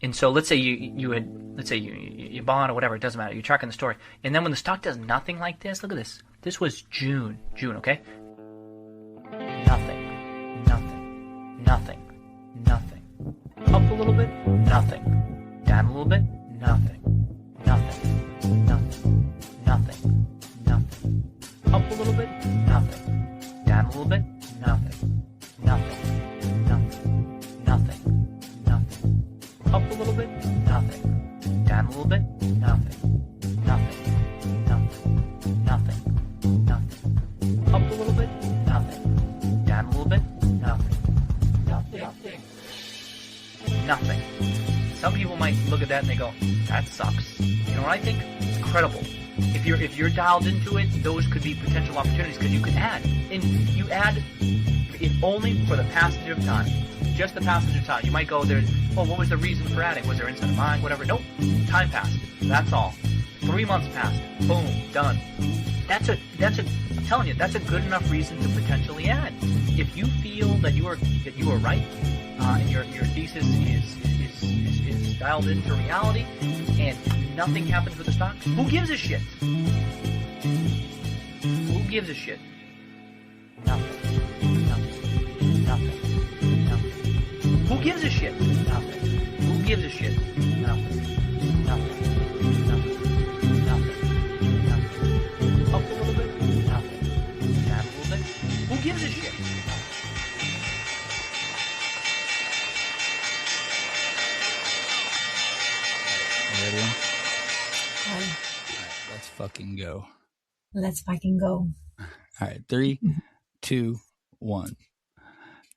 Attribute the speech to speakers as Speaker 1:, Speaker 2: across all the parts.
Speaker 1: And so let's say you bought or whatever, it doesn't matter. You're tracking the story. And then when the stock does nothing like this, look at this. This was June, okay? Nothing. Up a little bit, nothing. Down a little bit, nothing. Up a little bit, nothing. Down a little bit, nothing. Up a little bit, nothing. Down a little bit, nothing. Up a little bit, nothing. Down a little bit, nothing. Some people might look at that and they go, that sucks. You know what I think? It's incredible. If you're dialed into it, those could be potential opportunities because you can add. And you add if only for the passage of time. Just the passage of time. You might go there, what was the reason for adding? Was there instead of mine? Whatever. Nope. Time passed. That's all. 3 months passed. Boom. Done. I'm telling you, that's a good enough reason to potentially add. If you feel that you are right, and your thesis is dialed into reality, and nothing happens with the stock, who gives a shit? Who gives a shit? Nothing. Who gives a shit? Nothing. Who gives a shit? Nothing. Up a little bit? Nothing. Down a little bit? Who gives a shit?
Speaker 2: Ready?
Speaker 3: All right,
Speaker 2: let's fucking go.
Speaker 3: Let's fucking go.
Speaker 2: All right, 3, 2, 1.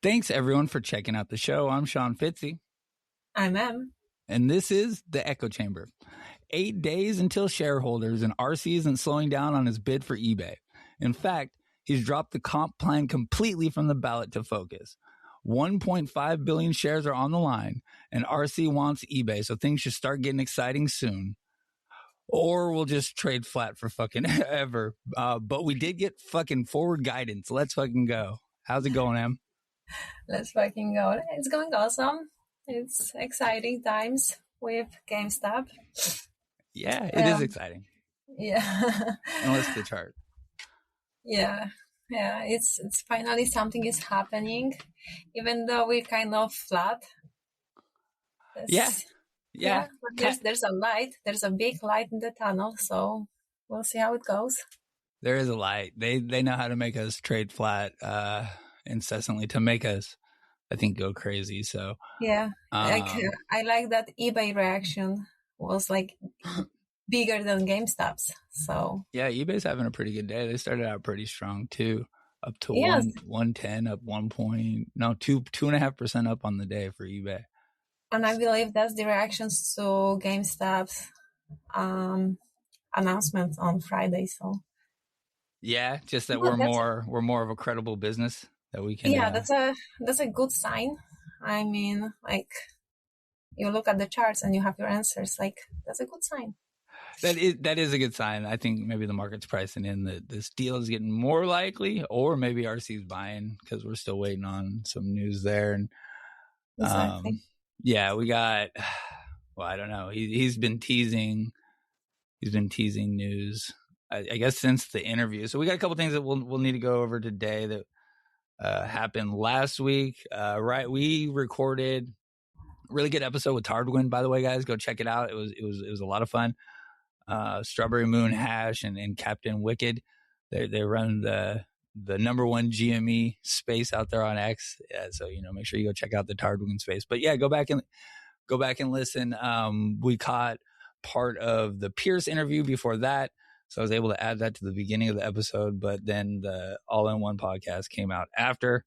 Speaker 2: Thanks, everyone, for checking out the show. I'm Sean Fitzy.
Speaker 3: I'm Em.
Speaker 2: And this is The Echo Chamber. 8 days until shareholders, and RC isn't slowing down on his bid for eBay. In fact, he's dropped the comp plan completely from the ballot to focus. 1.5 billion shares are on the line, and RC wants eBay, so things should start getting exciting soon. Or we'll just trade flat for fucking ever. But we did get fucking forward guidance. Let's fucking go. How's it going, Em?
Speaker 3: Let's fucking go. It's going awesome. It's exciting times with GameStop.
Speaker 2: Yeah, it is exciting.
Speaker 3: Yeah.
Speaker 2: Unless the chart.
Speaker 3: Yeah. It's finally something is happening, even though we're kind of flat.
Speaker 2: Yeah.
Speaker 3: But there's a light. There's a big light in the tunnel, so we'll see how it goes.
Speaker 2: There is a light. They know how to make us trade flat incessantly to make us, I think, go crazy. So
Speaker 3: yeah, I like that eBay reaction was like bigger than GameStop's. So
Speaker 2: yeah, eBay's having a pretty good day. They started out pretty strong too, up to 110, up 2.5% up on the day for eBay.
Speaker 3: And I believe that's the reactions to GameStop's announcement on Friday. So
Speaker 2: yeah, just that we're more of a credible business that we can.
Speaker 3: Yeah, that's a good sign. I mean, like, you look at the charts and you have your answers. Like, that's a good sign.
Speaker 2: That is a good sign. I think maybe the market's pricing in that this deal is getting more likely, or maybe RC's buying because we're still waiting on some news there. And
Speaker 3: exactly.
Speaker 2: Yeah, we got. Well, I don't know. He's been teasing. He's been teasing news. I guess since the interview. So we got a couple things that we'll need to go over today that happened last week. Right, we recorded a really good episode with Tardwin. By the way, guys, go check it out. It was a lot of fun. Strawberry Moon Hash and Captain Wicked. They run the number one GME space out there on X. So make sure you go check out the Tardwin space. But yeah, go back and listen. We caught part of the Pierce interview before that, so I was able to add that to the beginning of the episode. But then the All-in-One podcast came out after.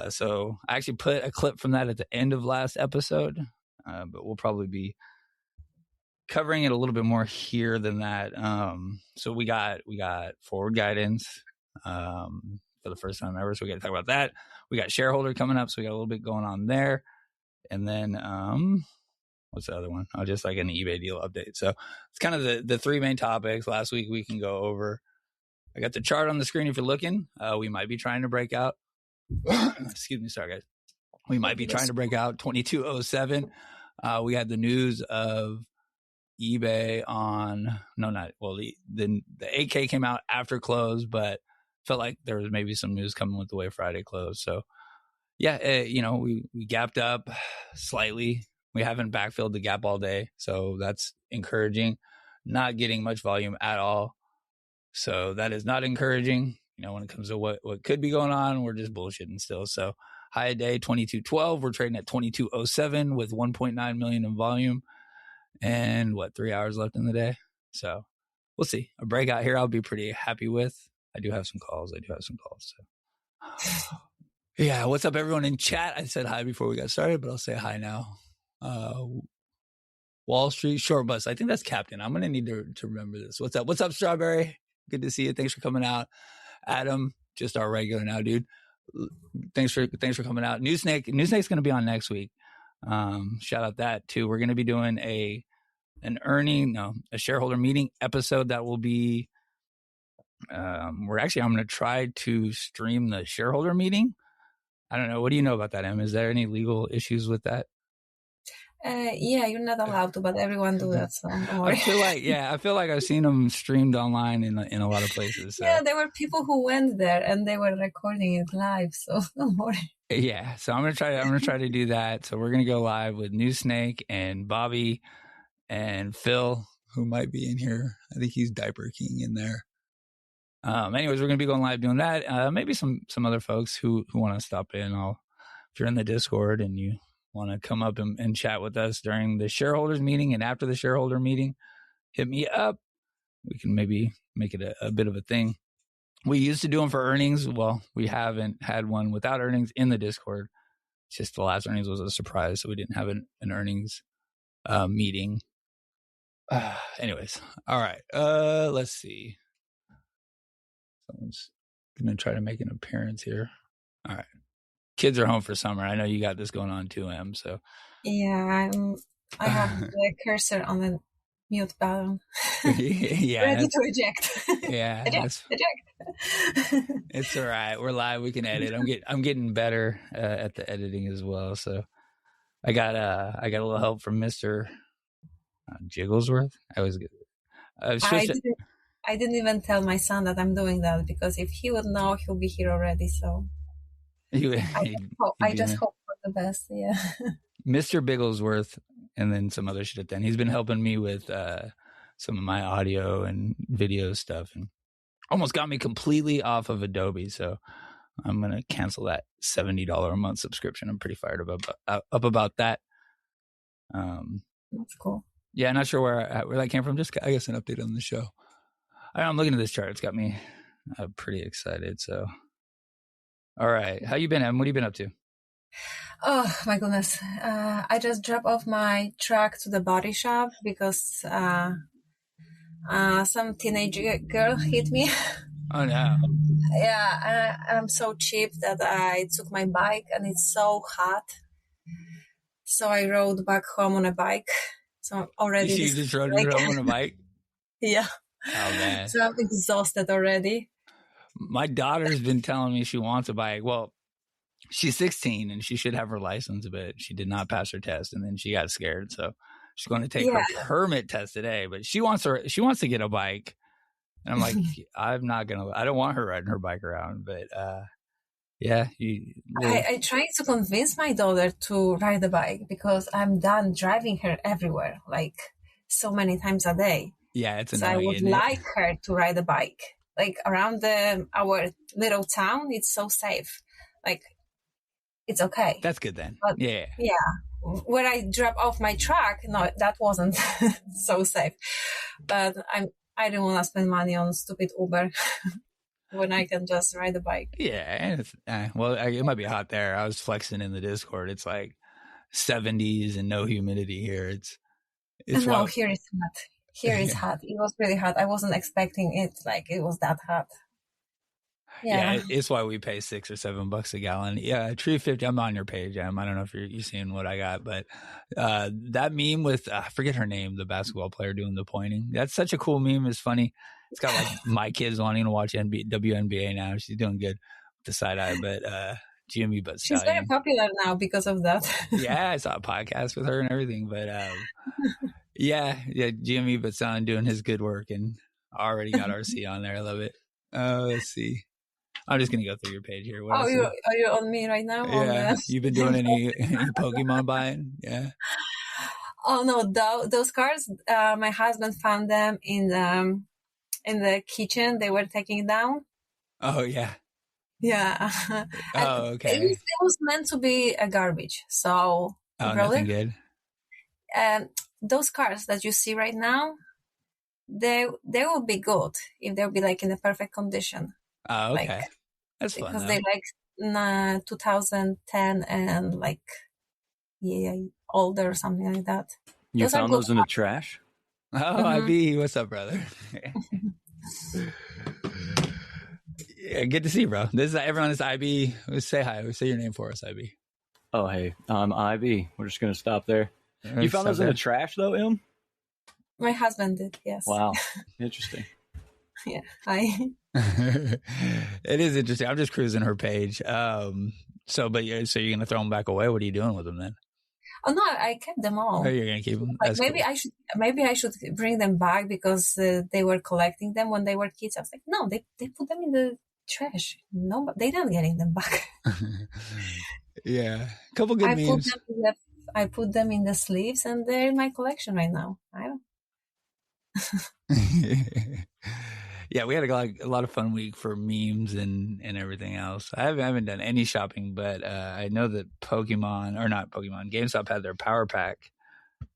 Speaker 2: So I actually put a clip from that at the end of last episode, but we'll probably be covering it a little bit more here than that. So we got forward guidance for the first time ever, so we got to talk about that. We got shareholder coming up, so we got a little bit going on there. And then what's the other one? Oh, just like an eBay deal update. So it's kind of the three main topics. Last week we can go over. I got the chart on the screen if you're looking. We might be trying to break out. Excuse me, sorry guys. We might be trying to break out 2207. We had the news of eBay the 8K came out after close, but felt like there was maybe some news coming with the way Friday closed. So yeah, we gapped up slightly. We haven't backfilled the gap all day, so that's encouraging. Not getting much volume at all, so that is not encouraging. When it comes to what could be going on, we're just bullshitting still. So high day 22.12. We're trading at 22.07 with 1.9 million in volume, and 3 hours left in the day. So we'll see. A breakout here, I'll be pretty happy with. I do have some calls. So yeah, what's up, everyone in chat? I said hi before we got started, but I'll say hi now. Wall Street short bus. I think that's Captain. I'm gonna need to remember this. What's up? What's up, Strawberry? Good to see you. Thanks for coming out. Adam, just our regular now, dude. Thanks for coming out. Newsnake's gonna be on next week. Shout out that too. We're gonna be doing a shareholder meeting episode that will be. I'm gonna try to stream the shareholder meeting. I don't know. What do you know about that, Em? Is there any legal issues with that?
Speaker 3: Yeah, you're not allowed to, but everyone do that, so don't worry.
Speaker 2: I feel like I've seen them streamed online in a lot of places. So.
Speaker 3: Yeah, there were people who went there and they were recording it live, so don't worry.
Speaker 2: Yeah, so I'm gonna try to do that. So we're gonna go live with New Snake and Bobby and Phil, who might be in here. I think he's Diaper King in there. Anyways, we're gonna be going live doing that. Maybe some other folks who want to stop in. If you're in the Discord and you want to come up and chat with us during the shareholders meeting and after the shareholder meeting, hit me up. We can maybe make it a bit of a thing. We used to do them for earnings. Well, we haven't had one without earnings in the Discord. It's just the last earnings was a surprise, so we didn't have an earnings meeting. Anyways, all right. Let's see. Someone's gonna try to make an appearance here. All right. Kids are home for summer. I know you got this going on too, Em. So
Speaker 3: yeah, I have the cursor on the mute button.
Speaker 2: Yeah,
Speaker 3: ready to eject.
Speaker 2: Yeah,
Speaker 3: eject.
Speaker 2: It's all right. We're live. We can edit. I'm getting better at the editing as well. So I got a little help from Mr. Jigglesworth.
Speaker 3: I didn't even tell my son that I'm doing that, because if he would know, he'll be here already. So I just hope for the best. Yeah.
Speaker 2: Mr. Bigglesworth, and then some other shit. Then he's been helping me with some of my audio and video stuff, and almost got me completely off of Adobe. So I'm gonna cancel that $70 a month subscription. I'm pretty fired up about that.
Speaker 3: That's cool.
Speaker 2: Yeah, not sure where that came from. Just, I guess, an update on the show. I'm looking at this chart. It's got me pretty excited. So, all right. How you been, Em? What have you been up to?
Speaker 3: Oh, my goodness. I just dropped off my truck to the body shop because some teenage girl hit me.
Speaker 2: Oh, no.
Speaker 3: Yeah, I'm so cheap that I took my bike, and it's so hot. So I rode back home on a bike. So already...
Speaker 2: You just rode home on a bike?
Speaker 3: Yeah.
Speaker 2: Oh, man.
Speaker 3: So I'm exhausted already.
Speaker 2: My daughter's been telling me she wants a bike. Well, she's 16 and she should have her license, but she did not pass her test, and then she got scared. So she's going to take her permit test today, but she wants to get a bike. And I'm like, I don't want her riding her bike around, but yeah.
Speaker 3: I tried to convince my daughter to ride the bike because I'm done driving her everywhere, like so many times a day.
Speaker 2: Yeah, it's annoying.
Speaker 3: So I would like her to ride a bike. Like around our little town, it's so safe. Like, it's okay.
Speaker 2: That's good then.
Speaker 3: But,
Speaker 2: yeah.
Speaker 3: Where I drop off my truck, no, that wasn't so safe. But I don't want to spend money on stupid Uber when I can just ride a bike.
Speaker 2: Yeah, it might be hot there. I was flexing in the Discord. It's like 70s and no humidity here. It's
Speaker 3: no, here it's hot. Here it's hot. It was really hot. I wasn't expecting it. Like, it was that hot.
Speaker 2: Yeah, it's why we pay $6 or $7 a gallon. Yeah, Tree 50. I'm on your page, Em. I don't know if you're seeing what I got, but that meme with I forget her name, the basketball player doing the pointing. That's such a cool meme. It's funny. It's got like my kids wanting to watch WNBA now. She's doing good with the side eye, but GME but
Speaker 3: She's very
Speaker 2: Stallion.
Speaker 3: popular now because of that.
Speaker 2: Yeah, I saw a podcast with her and everything. But yeah, GME but Stallion doing his good work and already got RC on there. I love it. Let's see. I'm just gonna go through your page here. What else?
Speaker 3: Are you on me right now?
Speaker 2: Yeah,
Speaker 3: On
Speaker 2: you've been doing any Pokemon buying? Yeah.
Speaker 3: Oh no, those cards. My husband found them in the kitchen. They were taking down.
Speaker 2: Oh yeah.
Speaker 3: Yeah.
Speaker 2: Oh okay.
Speaker 3: It was meant to be a garbage. So
Speaker 2: Nothing good.
Speaker 3: Those cards that you see right now, they will be good if they'll be like in the perfect condition.
Speaker 2: Oh okay.
Speaker 3: Like,
Speaker 2: that's fun
Speaker 3: because
Speaker 2: though.
Speaker 3: they like 2010 and like older or something like that.
Speaker 4: You
Speaker 3: Those
Speaker 4: found those in the trash?
Speaker 2: Oh, IB, what's up, brother? Yeah, good to see you, bro. This is everyone. Is IB. Say hi. Say your name for us, IB.
Speaker 4: Oh, hey, I'm IB. We're just gonna stop there. You found those in the trash, though, Em?
Speaker 3: My husband did, yes.
Speaker 4: Wow, interesting.
Speaker 3: Yeah, hi.
Speaker 2: It is interesting. I'm just cruising her page. So you're gonna throw them back away? What are you doing with them then?
Speaker 3: Oh no, I kept them all.
Speaker 2: Oh, you're gonna keep them?
Speaker 3: Like,
Speaker 2: That's
Speaker 3: maybe
Speaker 2: cool.
Speaker 3: I should bring them back because they were collecting them when they were kids. I was like, no, they put them in the trash. No, but they're not getting them back.
Speaker 2: Yeah, a couple good memes.
Speaker 3: I put them in the sleeves, and they're in my collection right now. I don't.
Speaker 2: Yeah, we had a lot of fun week for memes and everything else. I haven't done any shopping, but I know that GameStop had their power pack,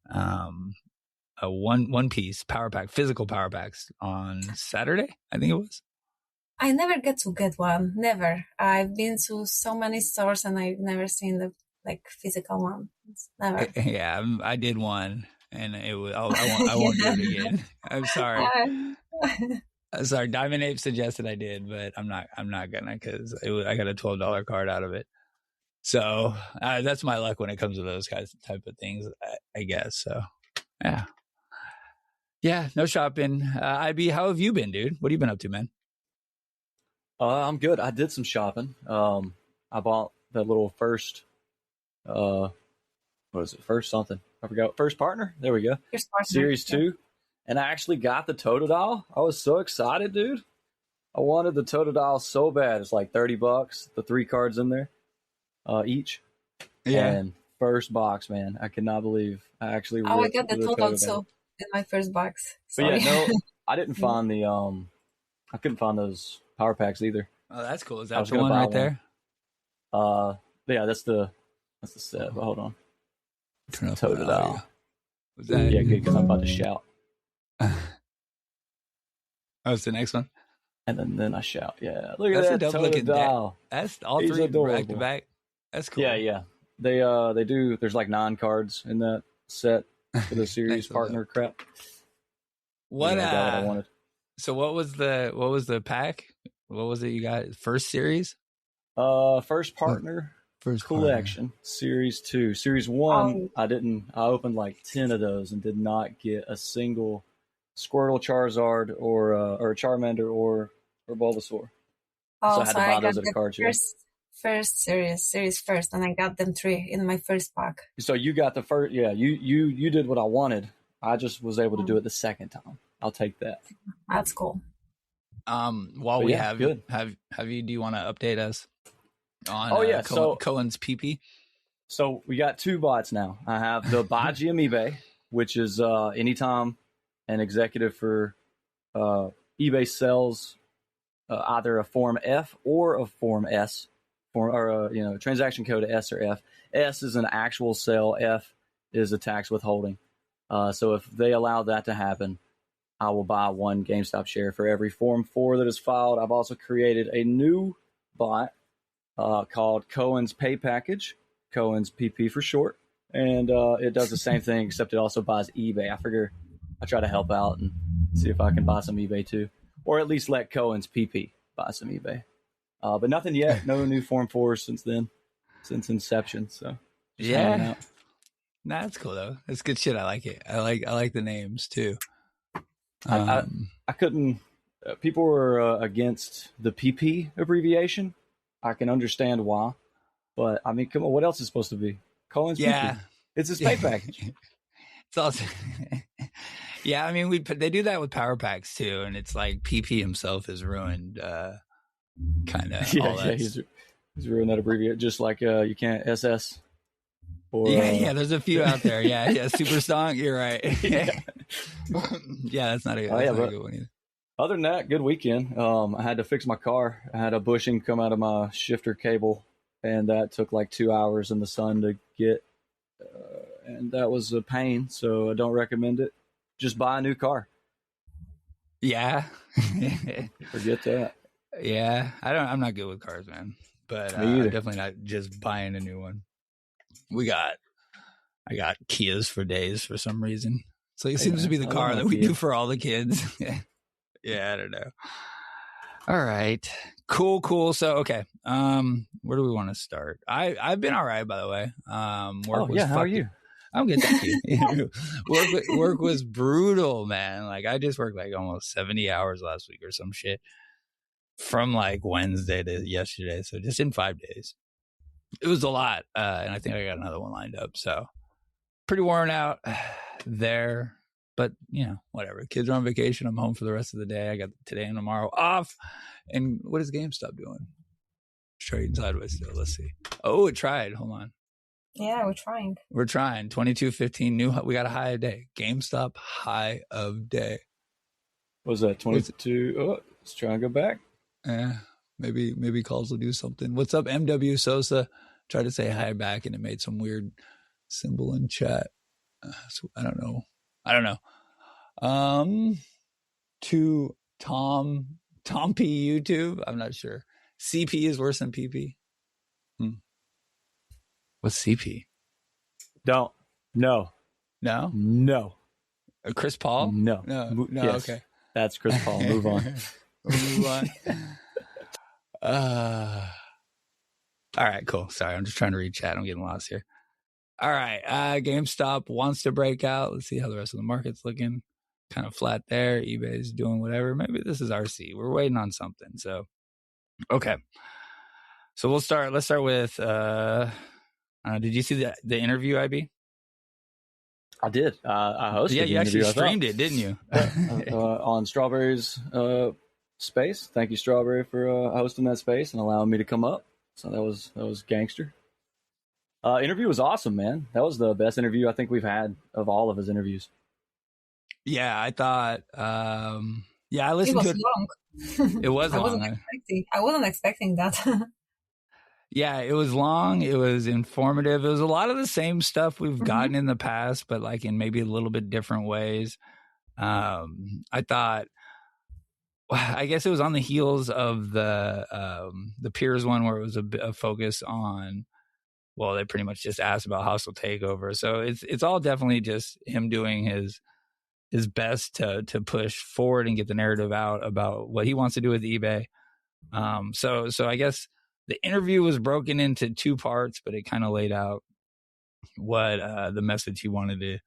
Speaker 2: a one piece power pack, physical power packs on Saturday, I think it was.
Speaker 3: I never get one. Never. I've been to so many stores and I've never seen the physical one. Never.
Speaker 2: Yeah, I did one, and it was. I won't do it again. I'm sorry. Sorry, Diamond Ape suggested I did, but I'm not gonna because I got a $12 card out of it. So that's my luck when it comes to those type of things, I guess. So yeah, no shopping. IB, how have you been, dude? What have you been up to, man?
Speaker 4: I'm good. I did some shopping. I bought that little first. What is it? First something. I forgot. First partner. There we go.
Speaker 3: First partner.
Speaker 4: Series 2. And I actually got the Totodile. I was so excited, dude. I wanted the Totodile so bad. It's like $30. The 3 cards in there, each.
Speaker 2: Yeah.
Speaker 4: And first box, man. I cannot believe I actually.
Speaker 3: I got the Totodile so in my first box. Sorry.
Speaker 4: But yeah, no, I didn't find the I couldn't find those power packs either.
Speaker 2: Oh, that's cool. Is that the one right there?
Speaker 4: Yeah, that's the set. But hold on.
Speaker 2: Turn up
Speaker 4: Totodile.
Speaker 2: Was that?
Speaker 4: Yeah, good, because I'm about to shout.
Speaker 2: Oh, it's the next one.
Speaker 4: And then I shout. Yeah, look at
Speaker 2: That's
Speaker 4: that
Speaker 2: a dope looking
Speaker 4: Totodile.
Speaker 2: That's all
Speaker 4: He's
Speaker 2: 3
Speaker 4: adorable.
Speaker 2: back to back. That's cool.
Speaker 4: Yeah. They do. There's like 9 cards in that set for the series partner crap.
Speaker 2: What?
Speaker 4: Yeah, I got what I wanted.
Speaker 2: So what was the pack? What was it you got? First series?
Speaker 4: First partner.
Speaker 2: First
Speaker 4: collection,
Speaker 2: partner.
Speaker 4: Series 2. Series 1, I opened like 10 of those and did not get a single Squirtle, Charizard, or Charmander, or Bulbasaur.
Speaker 3: Oh,
Speaker 4: so I had to buy those at a card show.
Speaker 3: First series first, and I got them 3 in my first pack.
Speaker 4: So you got the first, yeah, you did what I wanted. I just was able to do it the second time. I'll take that.
Speaker 3: That's cool.
Speaker 2: While we have you, do you want to update us on Cohen's PP?
Speaker 4: So we got 2 bots now. I have the Buy GM eBay, which is anytime an executive for eBay sells either a Form F or a Form S, or transaction code S or F. S is an actual sale. F is a tax withholding. So if they allow that to happen, I will buy 1 GameStop share for every Form 4 that is filed. I've also created a new bot called Cohen's Pay Package, Cohen's PP for short, and it does the same thing, except it also buys eBay. I figure I try to help out and see if I can buy some eBay too, or at least let Cohen's PP buy some eBay. But nothing yet. No new Form 4s since inception. So
Speaker 2: yeah, that's cool though. That's good shit. I like it. I like the names too.
Speaker 4: I couldn't. People were against the PP abbreviation. I can understand why. But I mean, come on, what else is supposed to be? Colin's
Speaker 2: Yeah.
Speaker 4: pee-pee. It's his pay package.
Speaker 2: It's also, yeah. I mean, they do that with power packs too, and it's like PP himself is ruined. Kind of.
Speaker 4: Yeah, he's ruined that abbreviate. Just like you can't SS. Or,
Speaker 2: yeah. There's a few out there. Yeah. Super Song. You're right.
Speaker 4: Yeah.
Speaker 2: Yeah, that's not a good one either.
Speaker 4: Other than that, good weekend. I had to fix my car. I had a bushing come out of my shifter cable, and that took like 2 hours in the sun to get. And that was a pain, so I don't recommend it. Just buy a new car.
Speaker 2: Yeah.
Speaker 4: Forget that.
Speaker 2: Yeah. I'm not good with cars, man. But
Speaker 4: Me either.
Speaker 2: definitely not just buying a new one. I got Kias for days for some reason. So it seems to be the car that we do for all the kids. Yeah, I don't know. All right. Cool. So, okay. Where do we want to start? I've been all right, by the way.
Speaker 4: How are you?
Speaker 2: I'm good, thank you. Work was brutal, man. Like I just worked like almost 70 hours last week or some shit from like Wednesday to yesterday. So just in 5 days. It was a lot. And I think I got another one lined up. So pretty worn out there. But, whatever. Kids are on vacation. I'm home for the rest of the day. I got today and tomorrow off. And what is GameStop doing? Trading sideways still. Let's see. Oh, it tried. Hold on.
Speaker 3: Yeah, we're trying.
Speaker 2: 22.15 new. We got a high of day. GameStop high of day.
Speaker 4: What was that? 22. Oh, let's try and go back.
Speaker 2: Maybe calls will do something. What's up, MW Sosa? Tried to say hi back and it made some weird symbol in chat. So I don't know. To Tom P YouTube. I'm not sure. CP is worse than PP. What's CP?
Speaker 4: No.
Speaker 2: Chris Paul?
Speaker 4: No. Yes,
Speaker 2: Okay.
Speaker 4: That's Chris Paul. Move on.
Speaker 2: Move on. All right, cool. Sorry, I'm just trying to read chat. I'm getting lost here. All right. GameStop wants to break out. Let's see how the rest of the market's looking. Kind of flat there. eBay's doing whatever. Maybe this is RC. We're waiting on something. So, okay. So let's start with, did you see the interview, IB?
Speaker 4: I did. I hosted.
Speaker 2: Yeah, you actually streamed it, didn't you?
Speaker 4: On Strawberry's space. Thank you, Strawberry, for hosting that space and allowing me to come up. So that was gangster. Interview was awesome, man. That was the best interview I think we've had of all of his interviews.
Speaker 2: Yeah, I thought. I listened to it.
Speaker 3: Long.
Speaker 2: It was long.
Speaker 3: I wasn't expecting that.
Speaker 2: Yeah, it was long. It was informative. It was a lot of the same stuff we've gotten in the past, but like in maybe a little bit different ways. I thought, I guess it was on the heels of the Peers one where it was a focus on, well, they pretty much just asked about hostile takeover. So it's all definitely just him doing his best to push forward and get the narrative out about what he wants to do with eBay. So I guess the interview was broken into two parts, but it kind of laid out what the message he wanted to,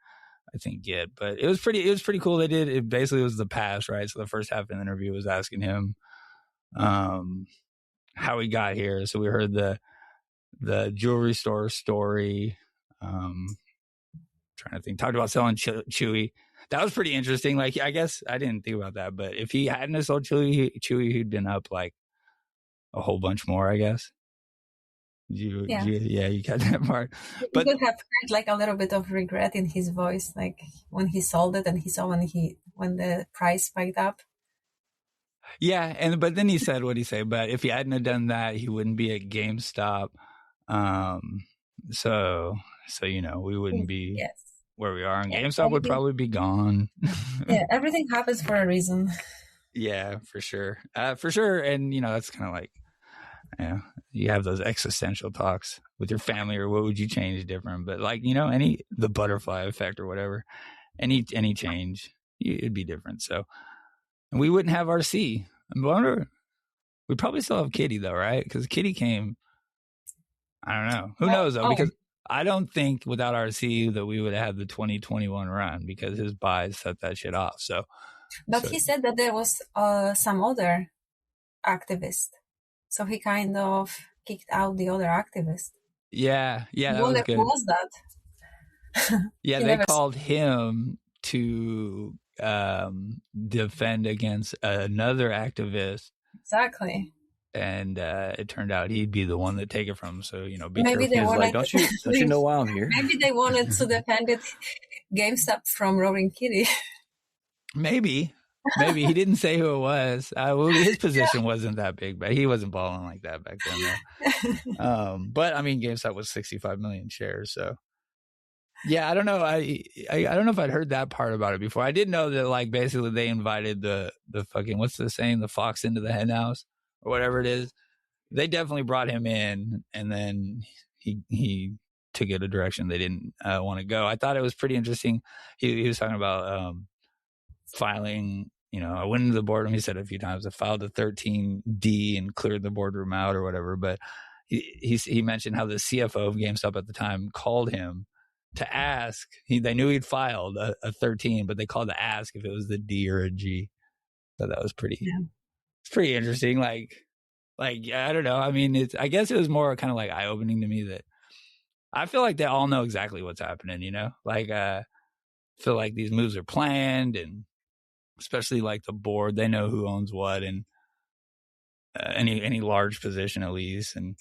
Speaker 2: I think, get. But it was pretty cool. They did it. Basically, was the past, right? So the first half of the interview was asking him how he got here. So we heard the jewelry store story. Trying to think. Talked about selling Chewy. That was pretty interesting. Like, I guess I didn't think about that, but if he hadn't sold Chewy, he'd been up like a whole bunch more, I guess. You got that part. But
Speaker 3: you could have heard like a little bit of regret in his voice, like when he sold it and he saw when the price spiked up.
Speaker 2: Yeah, but then he said what he said. But if he hadn't have done that, he wouldn't be at GameStop. So we wouldn't be where we are, and GameStop would probably be gone.
Speaker 3: Yeah, everything happens for a reason.
Speaker 2: Yeah, for sure. And that's kind of like, you have those existential talks with your family, or what would you change different? But like, the butterfly effect or whatever, any change, it'd be different. So, and we wouldn't have RC. I wonder, we probably still have Kitty though, right? Because Kitty came, I don't know. Who knows though? Because I don't think without RC that we would have had the 2021 run, because his buys set that shit off. But
Speaker 3: he said that there was some other activist. So he kind of kicked out the other activist.
Speaker 2: Yeah, that
Speaker 3: Who
Speaker 2: was good.
Speaker 3: was that?
Speaker 2: Yeah,
Speaker 3: He
Speaker 2: they
Speaker 3: never
Speaker 2: called him to defend against another activist,
Speaker 3: exactly.
Speaker 2: and it turned out he'd be the one that take it from him. So be
Speaker 3: Maybe
Speaker 2: careful.
Speaker 3: they
Speaker 4: He's
Speaker 3: wanted.
Speaker 4: like, don't you know why I'm here?
Speaker 3: Maybe they wanted to defend it, GameStop from Roaring Kitty.
Speaker 2: Maybe he didn't say who it was. Well, his position wasn't that big, but he wasn't balling like that back then, though. But I mean, GameStop was 65 million shares, so yeah, I don't know. I don't know if I'd heard that part about it before. I did know that, like, basically they invited the fucking, what's the saying, the fox into the hen house or whatever it is. They definitely brought him in, and then he took it a direction they didn't want to go. I thought it was pretty interesting. He was talking about filing. I went into the boardroom. He said a few times I filed a 13D and cleared the boardroom out or whatever. But he mentioned how the CFO of GameStop at the time called him to ask. They knew he'd filed a 13, but they called to ask if it was the D or a G. So that was pretty. Yeah. It's pretty interesting. Like I don't know. I mean, I guess it was more kind of like eye opening to me that I feel like they all know exactly what's happening. Like I feel like these moves are planned, and especially like the board, they know who owns what and any large position at least, and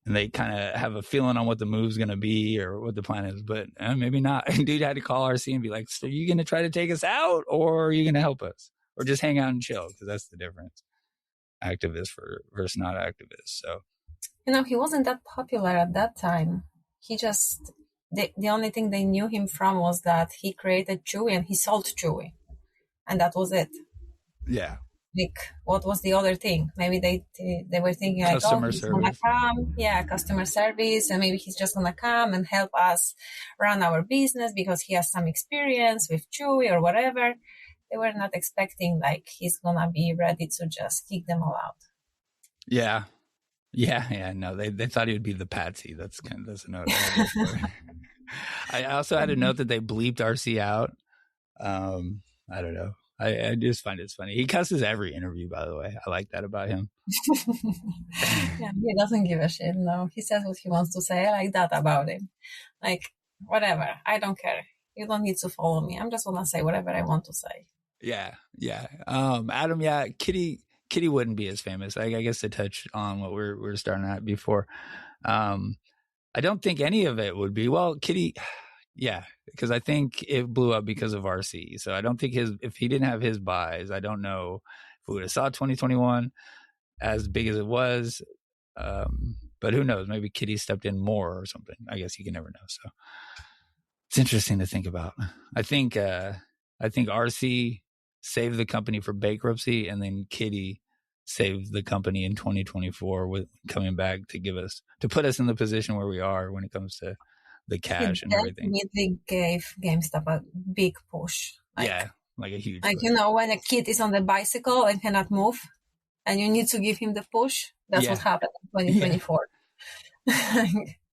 Speaker 2: they kind of have a feeling on what the move's going to be or what the plan is, but maybe not. Dude had to call RC and be like, so are you going to try to take us out, or are you going to help us, or just hang out and chill? Because that's the difference. Activist versus not activist. So,
Speaker 3: he wasn't that popular at that time. He just, the only thing they knew him from was that he created Chewy and he sold Chewy. And that was it.
Speaker 2: Yeah.
Speaker 3: Like, what was the other thing? Maybe they were thinking like, he's gonna come, customer service, and maybe he's just gonna come and help us run our business because he has some experience with Chewy or whatever. They were not expecting like he's gonna be ready to just kick them all out.
Speaker 2: Yeah. No, they thought he would be the patsy. That's a note. I also had a note that they bleeped RC out. I don't know. I just find it's funny. He cusses every interview, by the way. I like that about him.
Speaker 3: Yeah, he doesn't give a shit. No, he says what he wants to say. I like that about him. Like, whatever. I don't care. You don't need to follow me. I'm just gonna say whatever I want to say.
Speaker 2: Yeah. Adam, Kitty wouldn't be as famous. I guess to touch on what we're starting at before. I don't think any of it would be. Well, Kitty, yeah, because I think it blew up because of RC. So I don't think if he didn't have his buys, I don't know if we would have saw 2021 as big as it was. But who knows? Maybe Kitty stepped in more or something. I guess you can never know. So it's interesting to think about. I think RC saved the company for bankruptcy, and then Kitty saved the company in 2024 with coming back to put us in the position where we are when it comes to the cash and everything.
Speaker 3: It gave GameStop a big push.
Speaker 2: Like a huge
Speaker 3: push. When a kid is on the bicycle and cannot move, and you need to give him the push. That's what happened in 2024.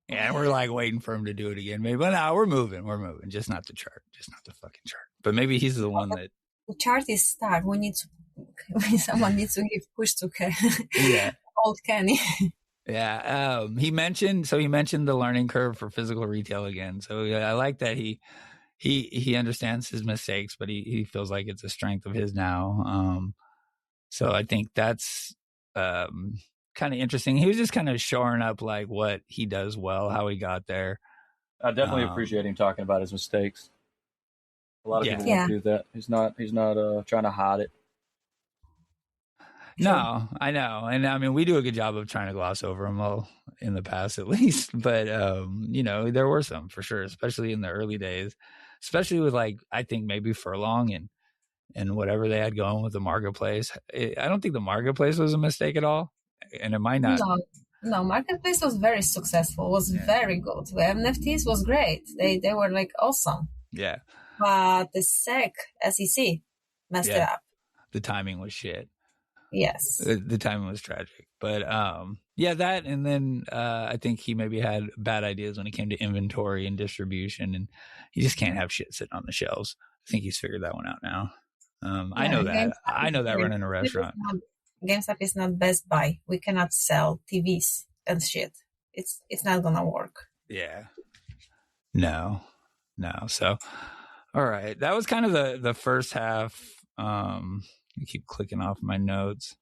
Speaker 2: Yeah, we're like waiting for him to do it again. Maybe, but no, we're moving, just not the chart, just not the fucking chart. But maybe he's the one that
Speaker 3: the chart is stuck. Someone needs to give push to old Kenny.
Speaker 2: Yeah. He mentioned the learning curve for physical retail again. So I like that he understands his mistakes, but he feels like it's a strength of his now. So I think that's kind of interesting. He was just kind of shoring up like what he does well, how he got there.
Speaker 4: I definitely appreciate him talking about his mistakes. A lot of people won't do that. He's not trying to hide it.
Speaker 2: No, I know. And I mean, we do a good job of trying to gloss over them all in the past, at least. But, there were some for sure, especially in the early days, especially with I think maybe Furlong and whatever they had going with the marketplace. I don't think the marketplace was a mistake at all. And it might not.
Speaker 3: No, marketplace was very successful. Was very good. The NFTs was great. They were awesome.
Speaker 2: Yeah.
Speaker 3: But the SEC messed it up.
Speaker 2: The timing was shit.
Speaker 3: Yes.
Speaker 2: The timing was tragic. But that, and then I think he maybe had bad ideas when it came to inventory and distribution, and you just can't have shit sitting on the shelves. I think he's figured that one out now. I know that. I know that running a restaurant.
Speaker 3: GameStop is not Best Buy. We cannot sell TVs and shit. It's not gonna work.
Speaker 2: Yeah. No. So, all right. That was kind of the first half. I keep clicking off my notes.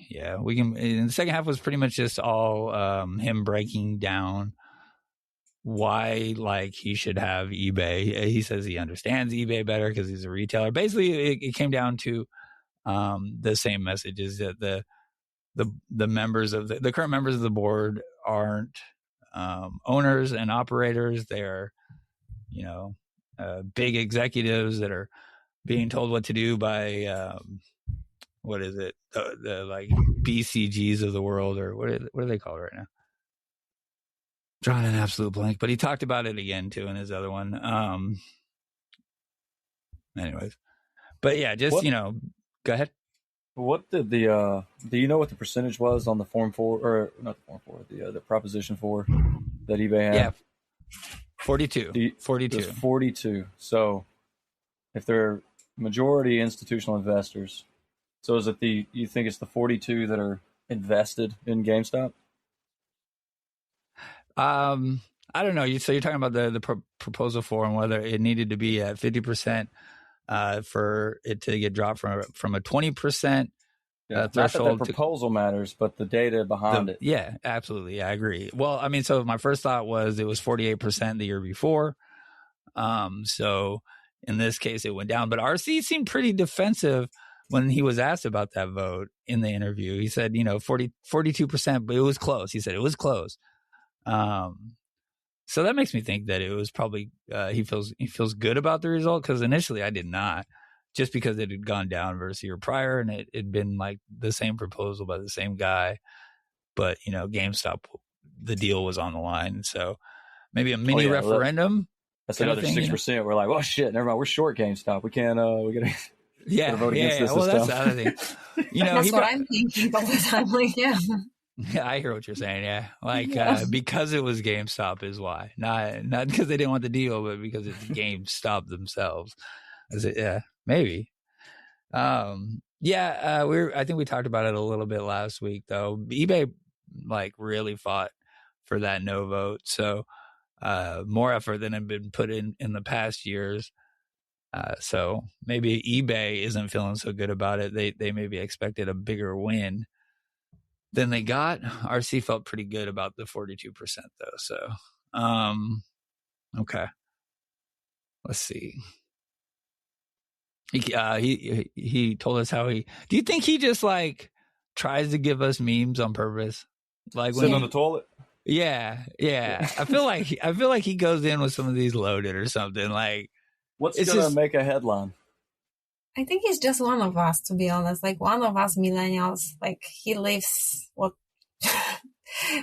Speaker 2: Yeah, we can. And the second half was pretty much just all him breaking down why like he should have eBay. He says he understands eBay better because he's a retailer. Basically, it came down to the same message: is that the members of the current members of the board aren't owners and operators. They're big executives that are being told what to do by what is it, the like BCGs of the world, or what are they called right now? Drawing an absolute blank, but he talked about it again too in his other one. Anyways, but yeah, just go ahead.
Speaker 4: What did the do you know what the percentage was on the Form 4, or not the Form 4, the Proposition 4 that eBay had?
Speaker 2: Yeah, 42. 42.
Speaker 4: 42. So if they're majority institutional investors, so is it you think it's the 42 that are invested in GameStop? I
Speaker 2: don't know. So you're talking about the proposal for and whether it needed to be at 50% for it to get dropped from a 20% threshold.
Speaker 4: Not that the proposal matters, but the data behind it.
Speaker 2: Yeah, absolutely. Yeah, I agree. Well, I mean, so my first thought was it was 48% the year before. So in this case, it went down. But RC seemed pretty defensive when he was asked about that vote in the interview. He said, 42%, but it was close. He said it was close. So that makes me think that it was probably he feels good about the result, because initially I did not, just because it had gone down versus a year prior and it had been like the same proposal by the same guy, but GameStop, the deal was on the line, so maybe a mini referendum.
Speaker 4: That's another 6%. We're like, well, shit, never mind. We're short GameStop. We can't. We gotta.
Speaker 2: Yeah,
Speaker 4: vote against this.
Speaker 2: Well, that's the other thing.
Speaker 3: That's what I'm thinking all the time. Like, yeah.
Speaker 2: Yeah, I hear what you're saying. Yeah, like because it was GameStop is why, not because they didn't want the deal, but because it's GameStop themselves. Yeah, maybe. I think we talked about it a little bit last week, though. eBay like really fought for that no vote, so more effort than had been put in the past years. So maybe eBay isn't feeling so good about it. They maybe expected a bigger win than they got. RC felt pretty good about the 42% though. So, okay. Let's see. He told us how do you think he just like tries to give us memes on purpose? Like
Speaker 4: sitting on the toilet?
Speaker 2: Yeah. I feel like he goes in with some of these loaded or something. Like,
Speaker 4: what's going to make a headline?
Speaker 3: I think he's just one of us, to be honest. Like one of us millennials. Like he lives what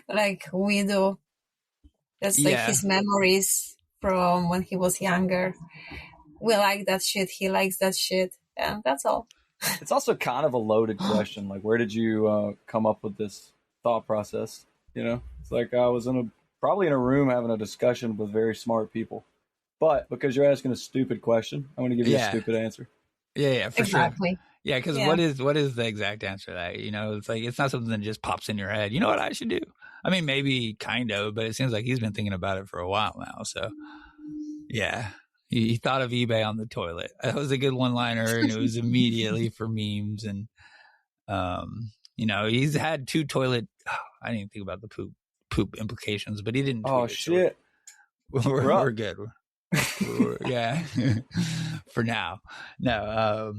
Speaker 3: like we do. That's like his memories from when he was younger. We like that shit. He likes that shit. Yeah, that's all.
Speaker 4: It's also kind of a loaded question. Like, where did you come up with this thought process? It's like I was probably in a room having a discussion with very smart people. But because you're asking a stupid question, I'm going to give you a stupid answer.
Speaker 2: Yeah, for
Speaker 3: exactly.
Speaker 2: Sure. Yeah, because what is the exact answer to that? It's like it's not something that just pops in your head. You know what I should do? I mean, maybe kind of, but it seems like he's been thinking about it for a while now. So, yeah, he thought of eBay on the toilet. That was a good one-liner, and it was immediately for memes. And he's had two toilet. I didn't even think about the poop implications, but he didn't.
Speaker 4: Oh shit,
Speaker 2: we're good. Yeah, for now. No,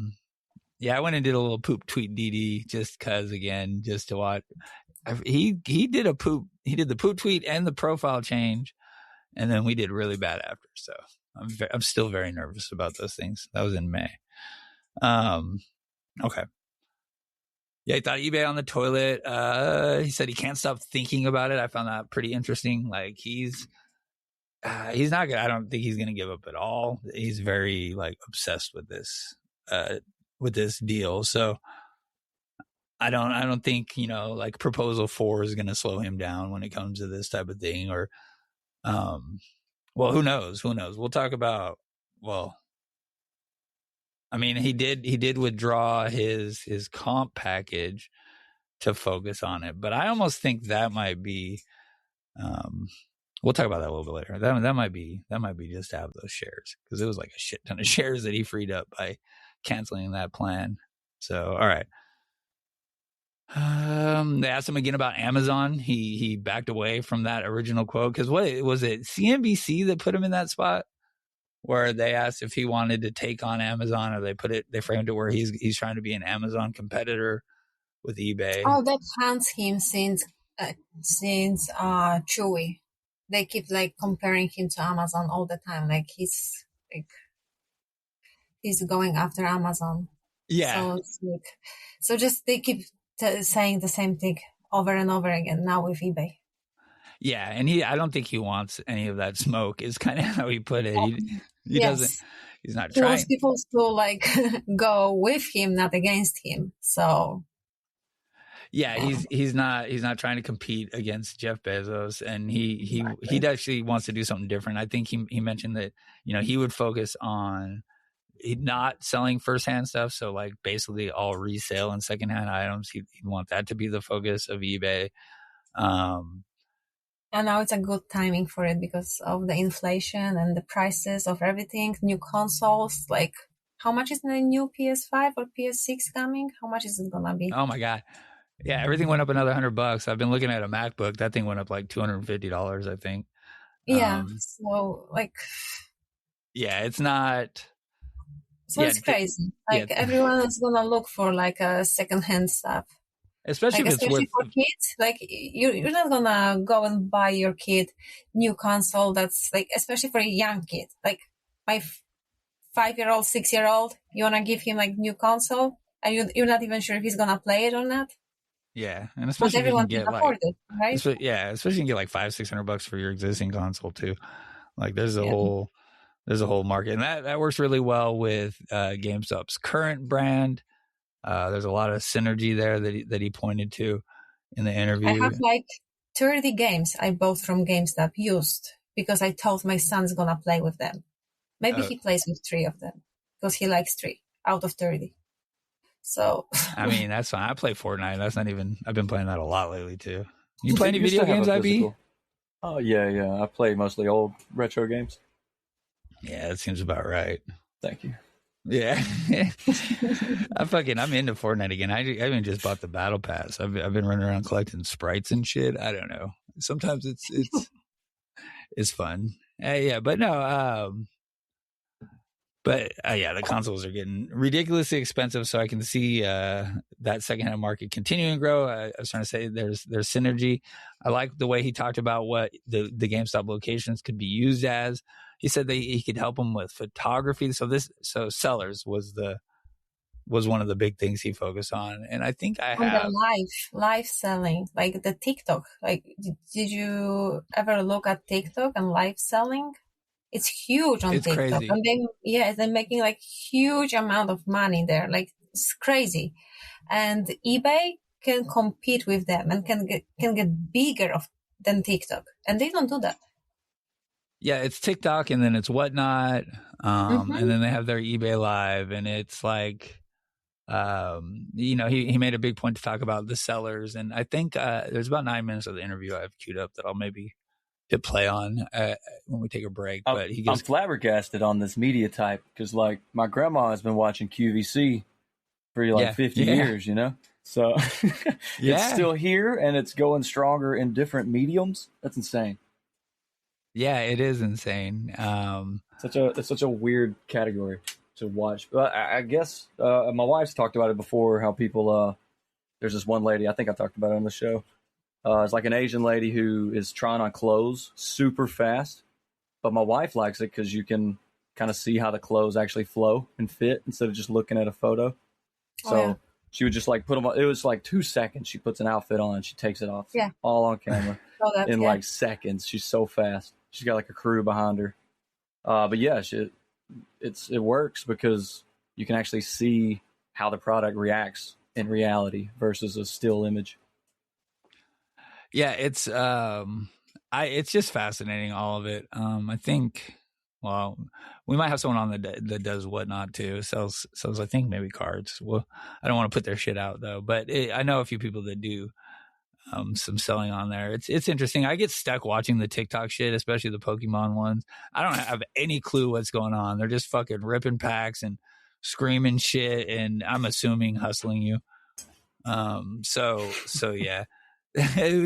Speaker 2: I went and did a little poop tweet DD just cause, again, just to watch. He did the poop tweet and the profile change, and then we did really bad after. So I'm still very nervous about those things. That was in May. Okay. Yeah, he thought eBay on the toilet. He said he can't stop thinking about it. I found that pretty interesting. Like he's not gonna. I don't think he's gonna give up at all. He's very like obsessed with this deal. So I don't think like Proposal 4 is gonna slow him down when it comes to this type of thing. Or, well, who knows? We'll talk about. Well, I mean, he did withdraw his comp package to focus on it. But I almost think that might be. We'll talk about that a little bit later. That might be just to have those shares, because it was like a shit ton of shares that he freed up by canceling that plan. So all right. They asked him again about Amazon. He backed away from that original quote, because what was it? CNBC that put him in that spot where they asked if he wanted to take on Amazon, or they framed it where he's trying to be an Amazon competitor with eBay.
Speaker 3: Oh, that haunts him since Chewy. They keep like comparing him to Amazon all the time. Like he's going after Amazon.
Speaker 2: Yeah.
Speaker 3: So just they keep saying the same thing over and over again now with eBay.
Speaker 2: Yeah, and I don't think he wants any of that smoke, is kind of how he put it. He doesn't. He's not trying. He wants
Speaker 3: people to like go with him, not against him. So.
Speaker 2: Yeah, he's not trying to compete against Jeff Bezos, and he actually wants to do something different. I think he mentioned that he would focus on not selling firsthand stuff, so like basically all resale and secondhand items. He'd want that to be the focus of eBay.
Speaker 3: And now it's a good timing for it because of the inflation and the prices of everything. New consoles, like how much is the new PS5 or PS6 coming? How much is it gonna be?
Speaker 2: Oh my god. Yeah, everything went up another $100. I've been looking at a MacBook. That thing went up like $250, I think.
Speaker 3: Yeah. So like.
Speaker 2: Yeah, it's not.
Speaker 3: So it's crazy. Like everyone is gonna look for like a secondhand stuff.
Speaker 2: Especially if it's
Speaker 3: for kids. Like you're not gonna go and buy your kid new console. That's like, especially for a young kid. Like my 5-year-old, 6-year-old, you wanna give him like new console, and you're not even sure if he's gonna play it or not.
Speaker 2: Yeah, and especially if you can get like, right? Especially you can get like $500-$600 for your existing console too. Like there's a whole market, and that works really well with GameStop's current brand. There's a lot of synergy there that he pointed to in the interview.
Speaker 3: I have like 30 games I bought from GameStop used because I told my son's gonna play with them. Maybe he plays with 3 of them because he likes 3 out of 30. So
Speaker 2: I mean, that's fine. I play Fortnite. That's not even. I've been playing that a lot lately too. You play any video games, IB?
Speaker 4: Oh yeah. I play mostly old retro games.
Speaker 2: Yeah, that seems about right.
Speaker 4: Thank you.
Speaker 2: Yeah, I'm into Fortnite again. I even just bought the battle pass. I've been running around collecting sprites and shit. I don't know. Sometimes it's fun. Yeah, but no. The consoles are getting ridiculously expensive, so I can see that secondhand market continuing to grow. I was trying to say there's synergy. I like the way he talked about what the GameStop locations could be used as. He said that he could help them with photography. So sellers was one of the big things he focused on, and I think
Speaker 3: the live selling, like the TikTok. Like, did you ever look at TikTok and live selling? It's huge on TikTok.
Speaker 2: Crazy.
Speaker 3: And they're making like huge amount of money there. Like it's crazy. And eBay can compete with them and can get bigger than TikTok. And they don't do that.
Speaker 2: Yeah, it's TikTok and then it's Whatnot. And then they have their eBay Live, and it's like, he made a big point to talk about the sellers. And I think there's about 9 minutes of the interview I have queued up that I'll maybe hit play on when we take a break. But I'm
Speaker 4: flabbergasted on this media type because, like, my grandma has been watching QVC for 50 years, So it's still here and it's going stronger in different mediums. That's insane.
Speaker 2: Yeah, it is insane.
Speaker 4: It's such a weird category to watch. But I guess my wife's talked about it before. How people there's this one lady, I think I talked about it on the show. It's like an Asian lady who is trying on clothes super fast, but my wife likes it because you can kind of see how the clothes actually flow and fit instead of just looking at a photo. So she would just like put them on. It was like 2 seconds. She puts an outfit on and she takes it off.
Speaker 3: Yeah.
Speaker 4: All on camera in like seconds. She's so fast. She's got like a crew behind her. But yeah, it works because you can actually see how the product reacts in reality versus a still image.
Speaker 2: Yeah, it's just fascinating, all of it. I think, well, we might have someone on that does whatnot too. Sells, I think maybe cards. Well, I don't want to put their shit out though, but I know a few people that do some selling on there. It's interesting. I get stuck watching the TikTok shit, especially the Pokemon ones. I don't have any clue what's going on. They're just fucking ripping packs and screaming shit, and I'm assuming hustling you. So yeah.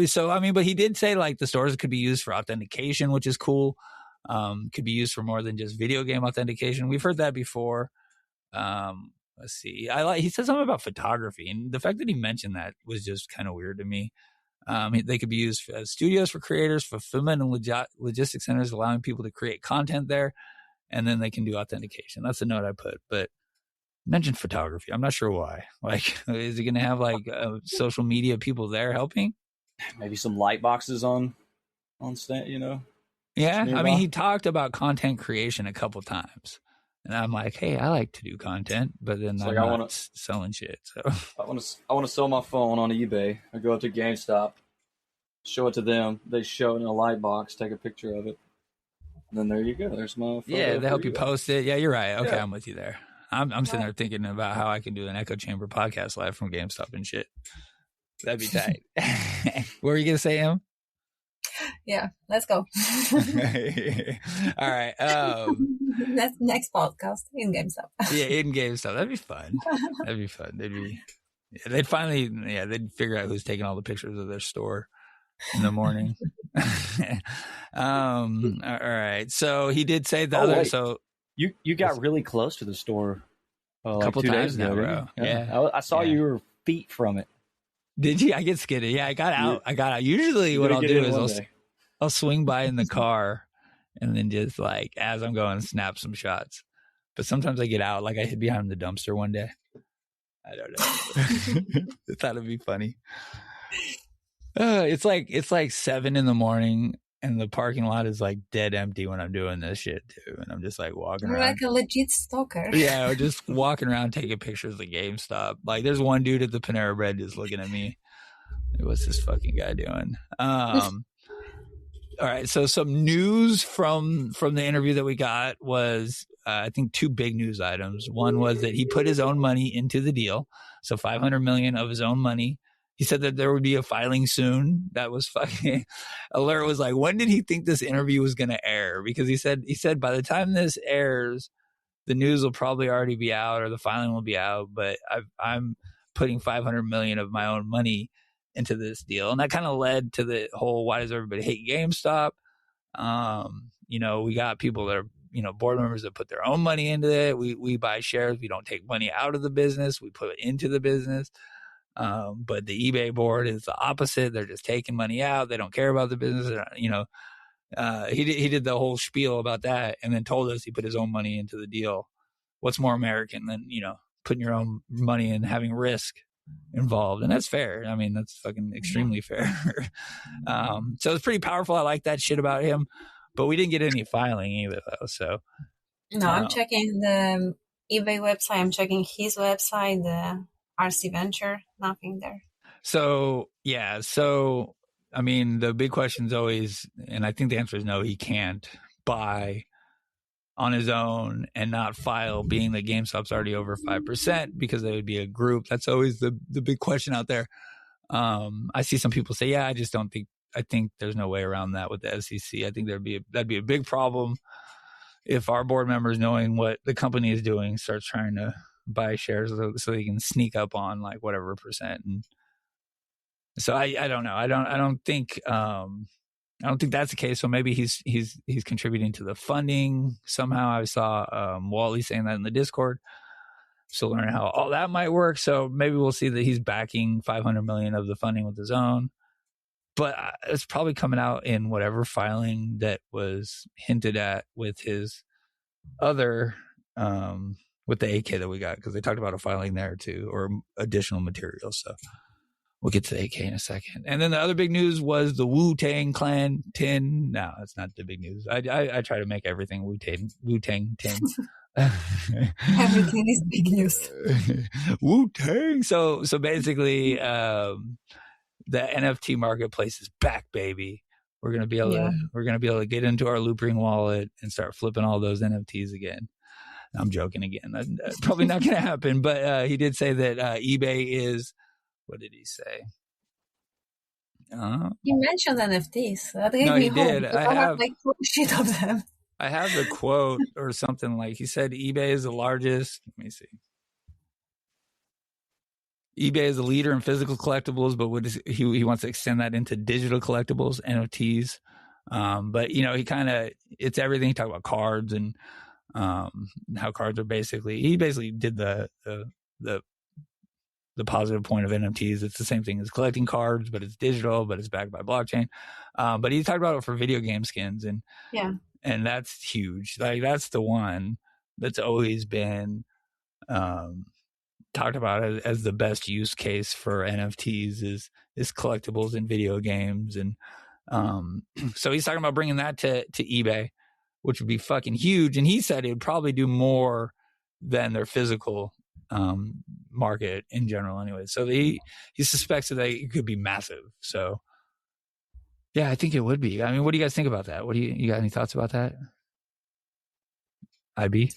Speaker 2: So I mean, but he did say like the stores could be used for authentication, which is cool. Could be used for more than just video game authentication. We've heard that before. Let's see. He said something about photography, and the fact that he mentioned that was just kind of weird to me. They could be used as studios for creators, fulfillment and logistics centers, allowing people to create content there, and then they can do authentication. That's the note I put, but mentioned photography. I'm not sure why. Like, is he going to have like social media people there helping?
Speaker 4: Maybe some light boxes on stand, you know?
Speaker 2: Yeah. I mean, he talked about content creation a couple times. And I'm like, hey, I like to do content, but then I'm not selling shit. So
Speaker 4: I want to sell my phone on eBay. I go up to GameStop, show it to them. They show it in a light box, take a picture of it, and then there you go. There's my photo.
Speaker 2: Yeah, they help you post it. Yeah, you're right. Okay, yeah. I'm with you there. I'm sitting there thinking about how I can do an echo chamber podcast live from GameStop and shit. That'd be tight. What were you gonna say, Em?
Speaker 3: Yeah, let's go.
Speaker 2: All right.
Speaker 3: That's next podcast in GameStop.
Speaker 2: Yeah, in GameStop. That'd be fun. They'd figure out who's taking all the pictures of their store in the morning. All right. So he did say so
Speaker 4: you got really close to the store
Speaker 2: a couple times now, bro.
Speaker 4: Yeah. I saw you were feet from it.
Speaker 2: Did you? I get skidded. Yeah, I got out. Usually what I'll do is I'll swing by in the car and then just like as I'm going snap some shots. But sometimes I get out, like I hid behind the dumpster one day. I don't know. I thought it'd be funny. It's like 7 a.m. and the parking lot is like dead empty when I'm doing this shit too. And I'm just like walking around.
Speaker 3: You're like a legit stalker.
Speaker 2: Yeah, just walking around taking pictures of the GameStop. Like there's one dude at the Panera Bread just looking at me. What's this fucking guy doing? All right, so some news from the interview that we got was I think 2 big news items. One was that he put his own money into the deal, so $500 million of his own money. He said that there would be a filing soon. That was fucking alert. Was like, when did he think this interview was going to air? Because he said by the time this airs, the news will probably already be out or the filing will be out. But I'm putting $500 million of my own money into this deal, and that kind of led to the whole why does everybody hate GameStop? We got people that are board members that put their own money into it. We buy shares. We don't take money out of the business. We put it into the business. But the eBay board is the opposite. They're just taking money out. They don't care about the business. He did the whole spiel about that, and then told us he put his own money into the deal. What's more American than putting your own money and having risk involved? And that's fair. I mean, that's fucking extremely fair. So it's pretty powerful. I like that shit about him. But we didn't get any filing either, though. So
Speaker 3: no, I'm checking the eBay website. I'm checking his website. The RC Venture, nothing there.
Speaker 2: So, yeah. So, I mean, the big question is always, and I think the answer is no, he can't buy on his own and not file, being that GameStop's already over 5% because they would be a group. That's always the big question out there. I see some people say, yeah, I think there's no way around that with the SEC. I think that'd be a big problem if our board members, knowing what the company is doing, starts trying to buy shares so they can sneak up on like whatever percent. And so I don't know. I don't think that's the case. So maybe he's contributing to the funding somehow. I saw Wally saying that in the Discord. Still learning how all that might work. So maybe we'll see that he's backing $500 million of the funding with his own. But it's probably coming out in whatever filing that was hinted at with his other with the AK that we got, because they talked about a filing there too, or additional materials. So we'll get to the AK in a second. And then the other big news was the Wu-Tang Clan tin. No, that's not the big news. I try to make everything Wu-Tang tin.
Speaker 3: Everything is big news.
Speaker 2: Wu-Tang. So basically, the NFT marketplace is back, baby. we're gonna be able to get into our Loopring wallet and start flipping all those NFTs again. I'm joking again. That's probably not going to happen, but he did say that eBay is. What did he say?
Speaker 3: He mentioned NFTs. That gave
Speaker 2: No,
Speaker 3: me
Speaker 2: he
Speaker 3: hope.
Speaker 2: did. I have
Speaker 3: like shit of them.
Speaker 2: I have the quote or something like he said. eBay is the largest. Let me see. eBay is a leader in physical collectibles, but he wants to extend that into digital collectibles, NFTs. But it's everything. He talked about cards and how cards are he basically did the positive point of NFTs. It's the same thing as collecting cards, but it's digital, but it's backed by blockchain. But he talked about it for video game skins, and that's huge. Like that's the one that's always been talked about as the best use case for NFTs is collectibles in video games. And so he's talking about bringing that to eBay, which would be fucking huge. And he said it would probably do more than their physical market in general anyway. So he suspects that it could be massive. So yeah, I think it would be. I mean, what do you guys think about that? You got any thoughts about that? IB,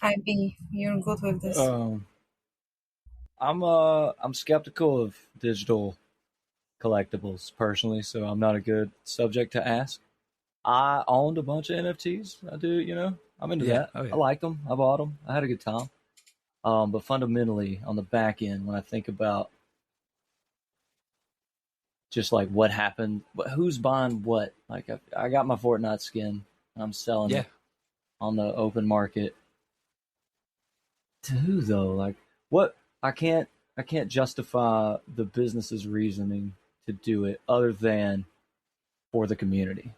Speaker 3: you're good with this.
Speaker 4: I'm skeptical of digital collectibles personally, so I'm not a good subject to ask. I owned a bunch of NFTs. I do, I'm into that. Oh, yeah. I liked them. I bought them. I had a good time. But fundamentally, on the back end, when I think about just like what happened, who's buying what? Like I got my Fortnite skin, and I'm selling it on the open market. To who though? Like what? I can't justify the business's reasoning to do it other than for the community.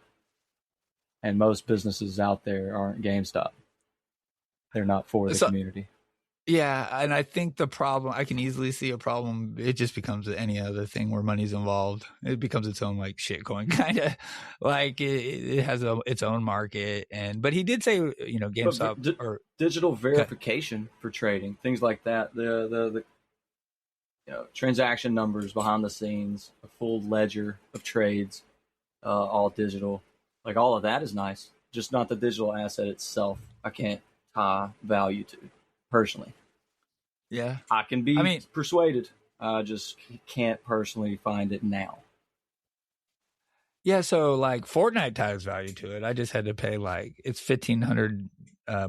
Speaker 4: And most businesses out there aren't GameStop. They're not for the community.
Speaker 2: Yeah, and I think the problem, I can easily see a problem. It just becomes any other thing where money's involved. It becomes its own like shitcoin kind of like it has its own market. But he did say, GameStop or
Speaker 4: digital verification for trading, things like that. The transaction numbers behind the scenes, a full ledger of trades, all digital. Like all of that is nice, just not the digital asset itself. I can't tie value to personally.
Speaker 2: Yeah,
Speaker 4: I can be persuaded. I just can't personally find it now.
Speaker 2: Yeah, so like Fortnite ties value to it. I just had to pay it's $1,500.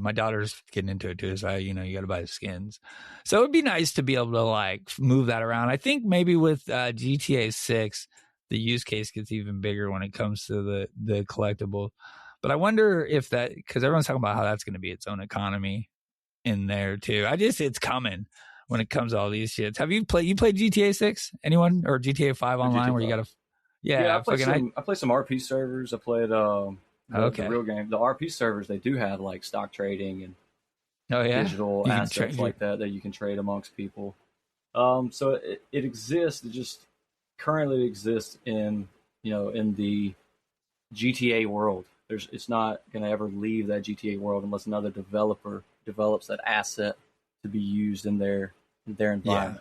Speaker 2: My daughter's getting into it too, so you got to buy the skins. So it'd be nice to be able to move that around. I think maybe with GTA 6, the use case gets even bigger when it comes to the collectible. But I wonder if because everyone's talking about how that's going to be its own economy in there too. It's coming when it comes to all these shits. Have you played GTA 6? Anyone? Or GTA 5 online where you got to...
Speaker 4: Yeah, I play some RP servers. I played the real game. The RP servers, they do have stock trading and digital assets like that you can trade amongst people. So it exists. It just currently exists in the GTA world. It's not going to ever leave that GTA world unless another developer develops that asset to be used in their environment.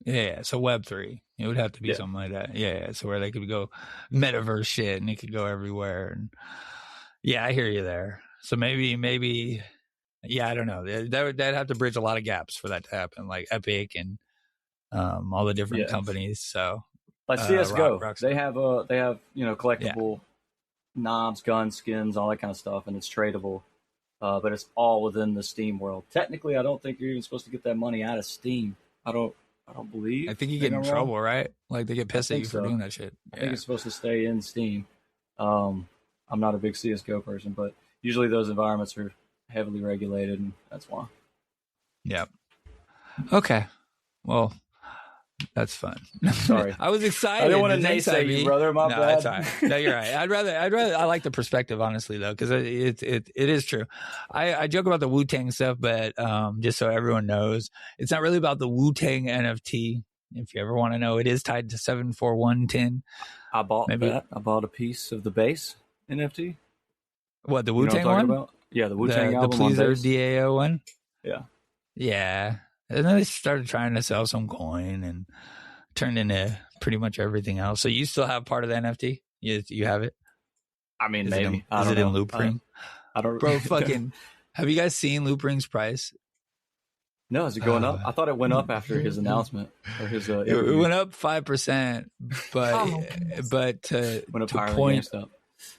Speaker 2: Yeah, so Web3. It would have to be something like that. Yeah, so where they could go metaverse shit and it could go everywhere. And yeah, I hear you there. So maybe, yeah, I don't know. That'd have to bridge a lot of gaps for that to happen, like Epic and all the different companies. So
Speaker 4: like CS:GO, they have collectible knobs, guns, skins, all that kind of stuff, and it's tradable. But it's all within the Steam world. Technically, I don't think you're even supposed to get that money out of Steam. I don't believe.
Speaker 2: I think you get in trouble, right? Like they get pissed at you for doing that shit.
Speaker 4: I think it's supposed to stay in Steam. I'm not a big CS:GO person, but usually those environments are heavily regulated, and that's why.
Speaker 2: Yeah. Okay. Well, that's fun.
Speaker 4: Sorry,
Speaker 2: I was excited.
Speaker 4: I didn't want to naysay you, brother. My bad.
Speaker 2: That's all right. No, you're right. I'd rather. I like the perspective, honestly, though, because it is true. I joke about the Wu-Tang stuff, but just so everyone knows, it's not really about the Wu-Tang NFT. If you ever want to know, it is tied to 74110.
Speaker 4: I bought that. I bought a piece of the base NFT.
Speaker 2: What, the Wu-Tang one?
Speaker 4: About? Yeah, the Wu-Tang album.
Speaker 2: The Pleaser DAO one.
Speaker 4: Yeah.
Speaker 2: Yeah. And then they started trying to sell some coin and turned into pretty much everything else. So you still have part of the NFT? You have it?
Speaker 4: I mean,
Speaker 2: Is
Speaker 4: maybe.
Speaker 2: Is it in Loop Ring?
Speaker 4: I don't.
Speaker 2: Bro, fucking. Have you guys seen Loop Ring's price?
Speaker 4: No, is it going up? I thought it went up after his announcement or his interview.
Speaker 2: It went up 5%, but
Speaker 4: went up
Speaker 2: to
Speaker 4: higher than
Speaker 2: point
Speaker 4: GameStop.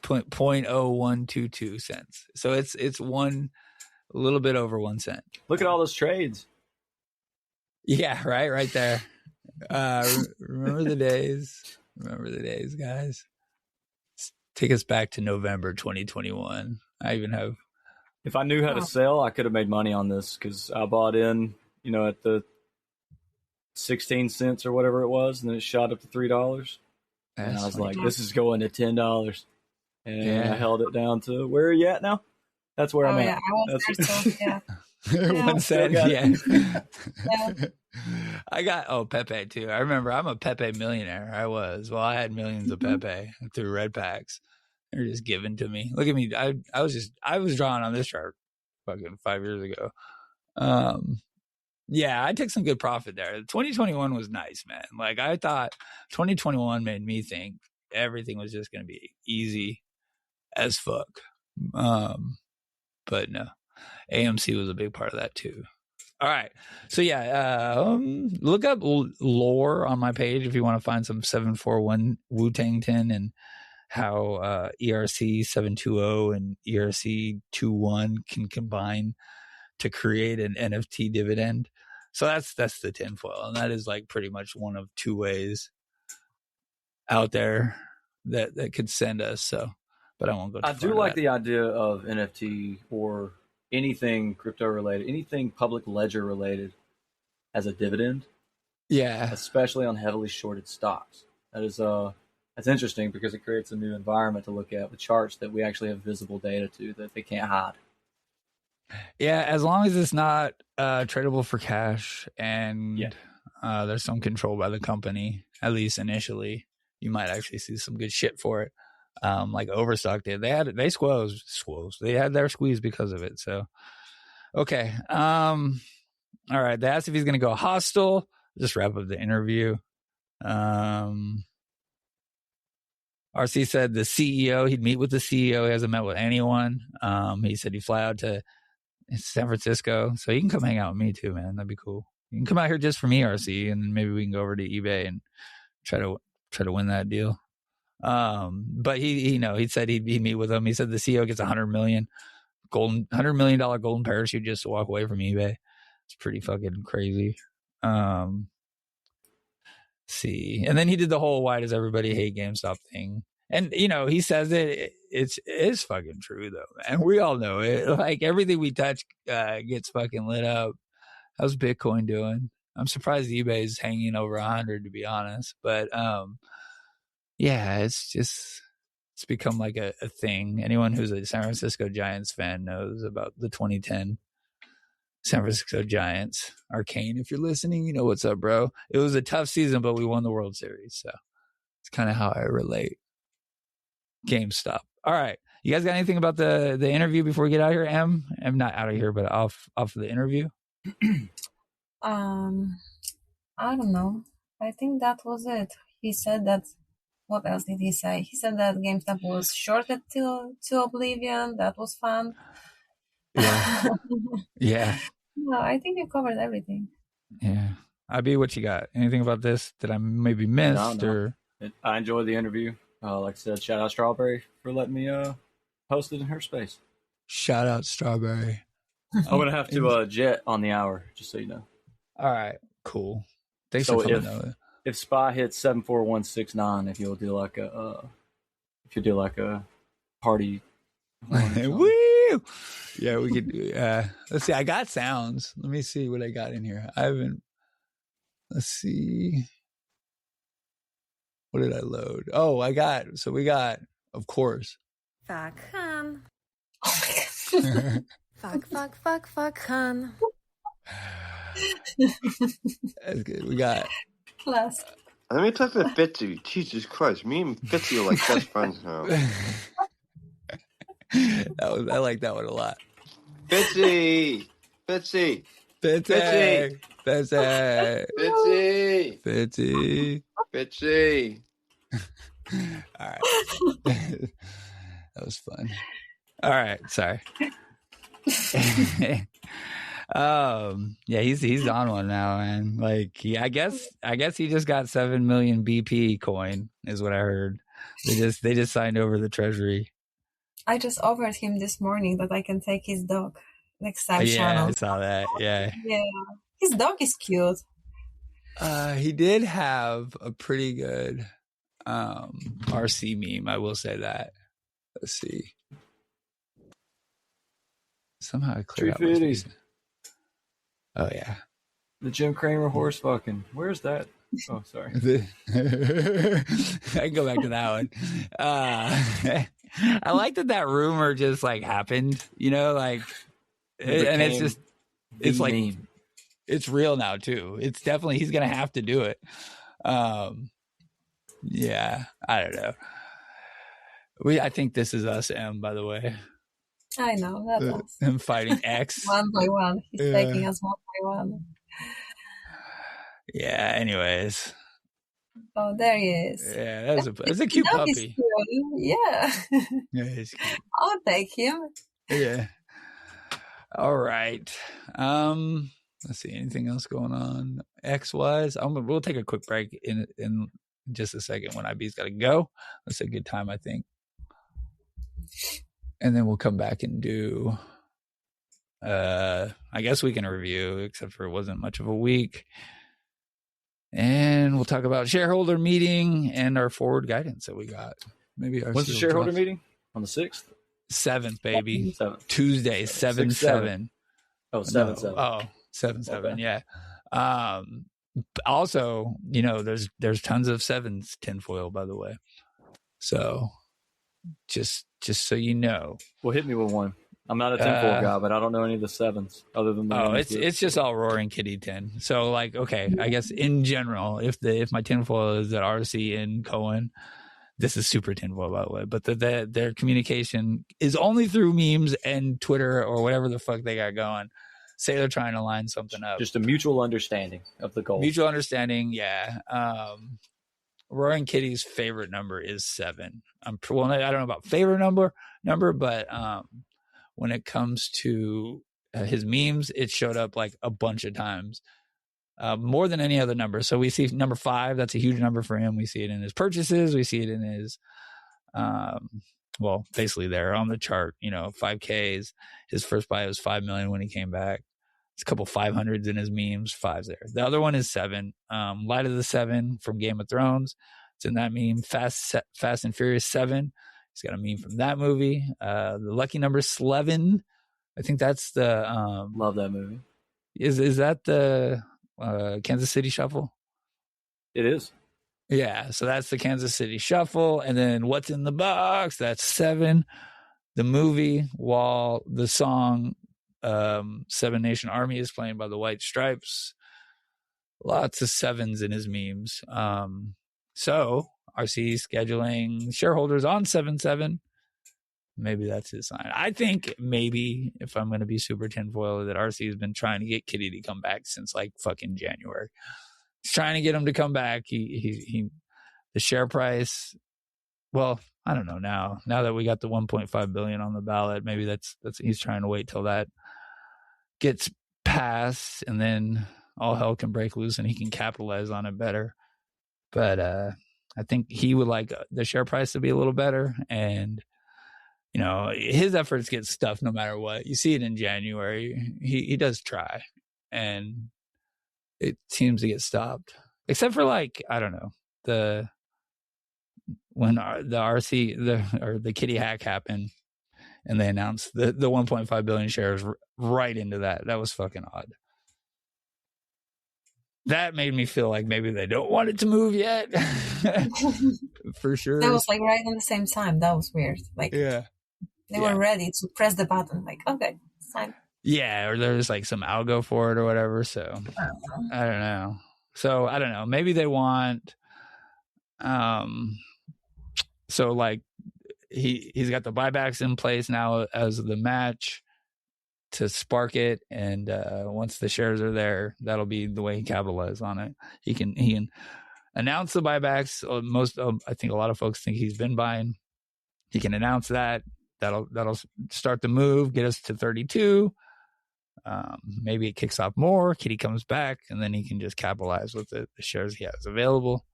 Speaker 2: 0.0122 cents. So it's a little bit over 1 cent.
Speaker 4: Look at all those trades.
Speaker 2: Yeah, right there. Remember the days, guys. Take us back to November 2021. I even have.
Speaker 4: If I knew how to sell, I could have made money on this because I bought in, at the 16 cents or whatever it was, and then it shot up to $3. And I was like, this is going to $10. And I held it down to, where are you at now? That's where I'm at.
Speaker 3: I was there, yeah.
Speaker 2: 1 cent, yeah. I got Pepe too. I remember I'm a Pepe millionaire. I had millions of Pepe through red packs. They're just given to me. Look at me. I was drawing on this chart fucking 5 years ago. I took some good profit there. 2021 was nice, man. Like I thought 2021 made me think everything was just going to be easy as fuck. But no, AMC was a big part of that too. All right. So look up lore on my page if you want to find some 741 Wu-Tang Tin and how ERC 720 and ERC 21 can combine to create an NFT dividend. So that's the tinfoil, and that is like pretty much one of two ways out there that could send us. So, but I won't go. I
Speaker 4: do like the idea of NFT or anything crypto related, anything public ledger related as a dividend.
Speaker 2: Yeah,
Speaker 4: especially on heavily shorted stocks. That's interesting because it creates a new environment to look at with charts that we actually have visible data to that they can't hide.
Speaker 2: Yeah, as long as it's not tradable for cash and there's some control by the company, at least initially, you might actually see some good shit for it. Like Overstock did. They squoze. They had their squeeze because of it. So, okay. All right. They asked if he's going to go hostile. Just wrap up the interview. RC said the CEO, he'd meet with the CEO. He hasn't met with anyone. He said he'd fly out to San Francisco. So you can come hang out with me too, man. That'd be cool. You can come out here just for me, RC, and maybe we can go over to eBay and try to win that deal. But he said he'd meet with him. He said the CEO gets $100 million golden parachute just to walk away from eBay. It's pretty fucking crazy. See, and then he did the whole "why does everybody hate GameStop" thing, and he says it's fucking true though, man. We all know it. Like everything we touch gets fucking lit up. How's Bitcoin doing? I'm surprised eBay is hanging over 100, to be honest. But it's become like a thing. Anyone who's a San Francisco Giants fan knows about the 2010 San Francisco Giants. Arcane, if you're listening, you know what's up, bro. It was a tough season, but we won the World Series. So it's kind of how I relate. GameStop. All right. You guys got anything about the interview before we get out of here? I'm not out of here, but off of the interview.
Speaker 3: I don't know. I think that was it. He said that. What else did he say? He said that GameStop was shorted to oblivion. That was fun.
Speaker 2: Yeah. Yeah.
Speaker 3: No, I think you covered everything.
Speaker 2: Yeah. IB, what you got? Anything about this that I maybe missed?
Speaker 4: No.
Speaker 2: Or
Speaker 4: I enjoyed the interview. Like I said, shout out Strawberry for letting me host it in her space.
Speaker 2: Shout out Strawberry.
Speaker 4: I'm going to have to jet on the hour, just so you know.
Speaker 2: All right. Cool. Thanks for coming over.
Speaker 4: If SPY hits 74169, if you'll do like a party.
Speaker 2: Woo! Yeah, we could do. Let's see. I got sounds. Let me see what I got in here. Let's see. What did I load? Oh, we got, of course.
Speaker 5: Fuck hun.
Speaker 3: Oh my god.
Speaker 5: Fuck hun.
Speaker 2: That's good. We got.
Speaker 3: Class.
Speaker 6: Let me talk to Bitsy. Jesus Christ. Me and Bitsy are like best friends now.
Speaker 2: I like that one a lot.
Speaker 6: Bitsy.
Speaker 2: Bitsy.
Speaker 6: Bitsy.
Speaker 2: All right. That was fun. All right, sorry. Yeah, he's on one now, man. Like, I guess he just got 7 million BP coin, is what I heard. They just signed over the treasury.
Speaker 3: I just offered him this morning that I can take his dog next time.
Speaker 2: Yeah, I saw that. Yeah,
Speaker 3: his dog is cute.
Speaker 2: He did have a pretty good RC meme. I will say that. Let's see. Somehow I cleared out my space. Oh yeah,
Speaker 4: the Jim Cramer horse fucking. Where's that? Oh, sorry.
Speaker 2: I can go back to that one. I like that rumor just like happened, you know, like, and it's like meme. It's real now too. It's definitely, he's gonna have to do it. Yeah, I don't know. I think this is us, M, by the way.
Speaker 3: I know that's us.
Speaker 2: Him fighting X
Speaker 3: one by one. He's taking us one by one.
Speaker 2: Yeah. Anyways.
Speaker 3: Oh, there he is.
Speaker 2: Yeah, that's a cute puppy.
Speaker 3: Yeah.
Speaker 2: Yeah, he's cute.
Speaker 3: I'll take him.
Speaker 2: Yeah. All right. Let's see. Anything else going on X wise? We'll take a quick break in just a second when IB's got to go. That's a good time, I think. And then we'll come back and do. I guess we can review, except for it wasn't much of a week. And we'll talk about shareholder meeting and our forward guidance that we got. Maybe
Speaker 4: when's the shareholder meeting? On the 6th?
Speaker 2: 7th, baby.
Speaker 4: 7th.
Speaker 2: Tuesday, 7/7.
Speaker 4: Oh, 7/7.
Speaker 2: Oh, 7/7. Okay. Yeah. Also, you know, there's tons of 7s tinfoil, by the way. So just so you know.
Speaker 4: Well, hit me with one. I'm not a tinfoil guy, but I don't know any of the 7s other than the.
Speaker 2: Oh, it's just all Roaring Kitty tin. So like, okay, I guess in general, if my tinfoil is at RC and Cohen, this is super tinfoil, by the way. But their communication is only through memes and Twitter or whatever the fuck they got going. Say they're trying to line something up.
Speaker 4: Just a mutual understanding of the goal.
Speaker 2: Mutual understanding, yeah. Roaring Kitty's favorite number is 7. I don't know about favorite number, but when it comes to his memes, it showed up like a bunch of times, more than any other number. So we see number 5. That's a huge number for him. We see it in his purchases. We see it in his, basically there on the chart. You know, 5Ks. His first buy was 5 million when he came back. It's a couple 500s in his memes, 5s there. The other one is 7. Light of the 7 from Game of Thrones. It's in that meme. Fast and Furious 7. He's got a meme from that movie. The lucky number 11. I think that's the
Speaker 4: love that movie.
Speaker 2: Is that the Kansas City Shuffle?
Speaker 4: It is.
Speaker 2: Yeah, so that's the Kansas City Shuffle. And then What's in the Box? That's 7. The movie, while the song 7 Nation Army is playing by the White Stripes. Lots of 7s in his memes. So RC scheduling shareholders on 7/7. Maybe that's his sign. I think maybe, if I'm going to be super tinfoil, that RC has been trying to get Kitty to come back since like fucking January. He's trying to get him to come back. He the share price. Well, I don't know now. Now that we got the 1.5 billion on the ballot, maybe that's he's trying to wait till that gets passed, and then all hell can break loose, and he can capitalize on it better. But I think he would like the share price to be a little better, and you know, his efforts get stuffed no matter what. You see it in January. He does try, and it seems to get stopped. Except for like, I don't know, when the RC or the Kitty hack happened, and they announced the 1.5 billion shares right into that. That was fucking odd. That made me feel like maybe they don't want it to move yet. For sure.
Speaker 3: That was like right at the same time. That was weird. Like, yeah. They were ready to press the button. Like, okay, it's time. Yeah,
Speaker 2: or there's like some algo for it or whatever. So I don't know. So I don't know. Maybe they want. So like he's got the buybacks in place now as the match to spark it, and once the shares are there, that'll be the way he capitalizes on it. He can announce the buybacks. I think a lot of folks think he's been buying. he can announce that. That'll start the move, get us to 32. Maybe it kicks off more. Kitty comes back, and then he can just capitalize with the shares he has available.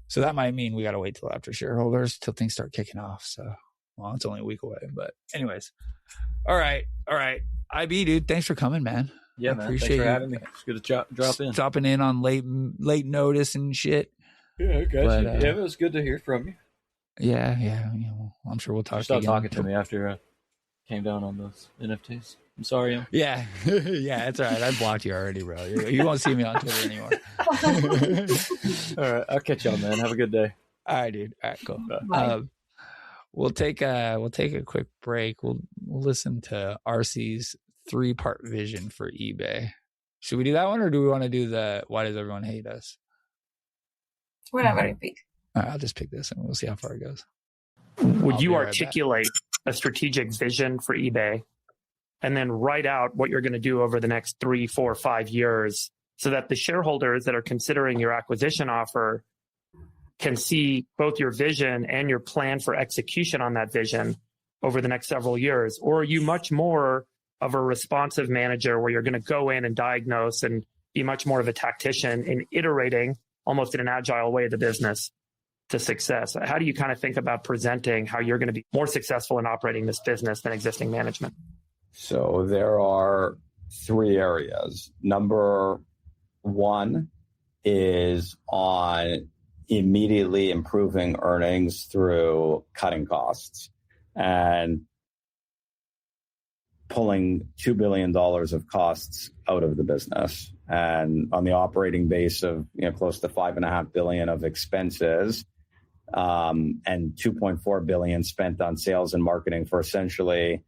Speaker 2: So that might mean we got to wait till after shareholders, till things start kicking off. So, well, it's only a week away. But anyways, all right. IB, dude, thanks for coming, man.
Speaker 4: Yeah, man. Thanks for having me. It's good to drop in.
Speaker 2: Stopping in on late notice and shit.
Speaker 4: Yeah, okay. Yeah, it was good to hear from you.
Speaker 2: Yeah. Well, I'm sure we'll talk.
Speaker 4: Stop talking to me after I came down on those NFTs. I'm sorry.
Speaker 2: Yeah, it's all right. I blocked you already, bro. You won't see me on Twitter anymore.
Speaker 4: All right, I'll catch y'all, man. Have a good day.
Speaker 2: All right, dude. All right, cool.
Speaker 3: Bye.
Speaker 2: We'll take a quick break. We'll listen to RC's 3-part vision for eBay. Should we do that one, or do we want to do the why does everyone hate us?
Speaker 3: Whatever you pick.
Speaker 2: All right, I'll just pick this and we'll see how far it goes.
Speaker 7: Would you articulate a strategic vision for eBay and then write out what you're going to do over the next 3, 4, 5 years so that the shareholders that are considering your acquisition offer can see both your vision and your plan for execution on that vision over the next several years? Or are you much more of a responsive manager where you're going to go in and diagnose and be much more of a tactician in iterating almost in an agile way the business to success? How do you kind of think about presenting how you're going to be more successful in operating this business than existing management?
Speaker 8: So there are 3 areas. Number 1 is on immediately improving earnings through cutting costs and pulling $2 billion of costs out of the business. And on the operating base of close to $5.5 billion of expenses, and $2.4 billion spent on sales and marketing for essentially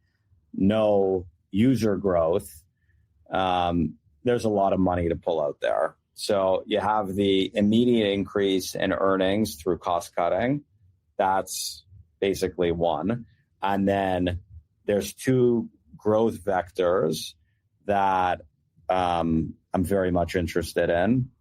Speaker 8: no user growth, there's a lot of money to pull out there. So you have the immediate increase in earnings through cost cutting. That's basically one. And then there's 2 growth vectors that I'm very much interested in.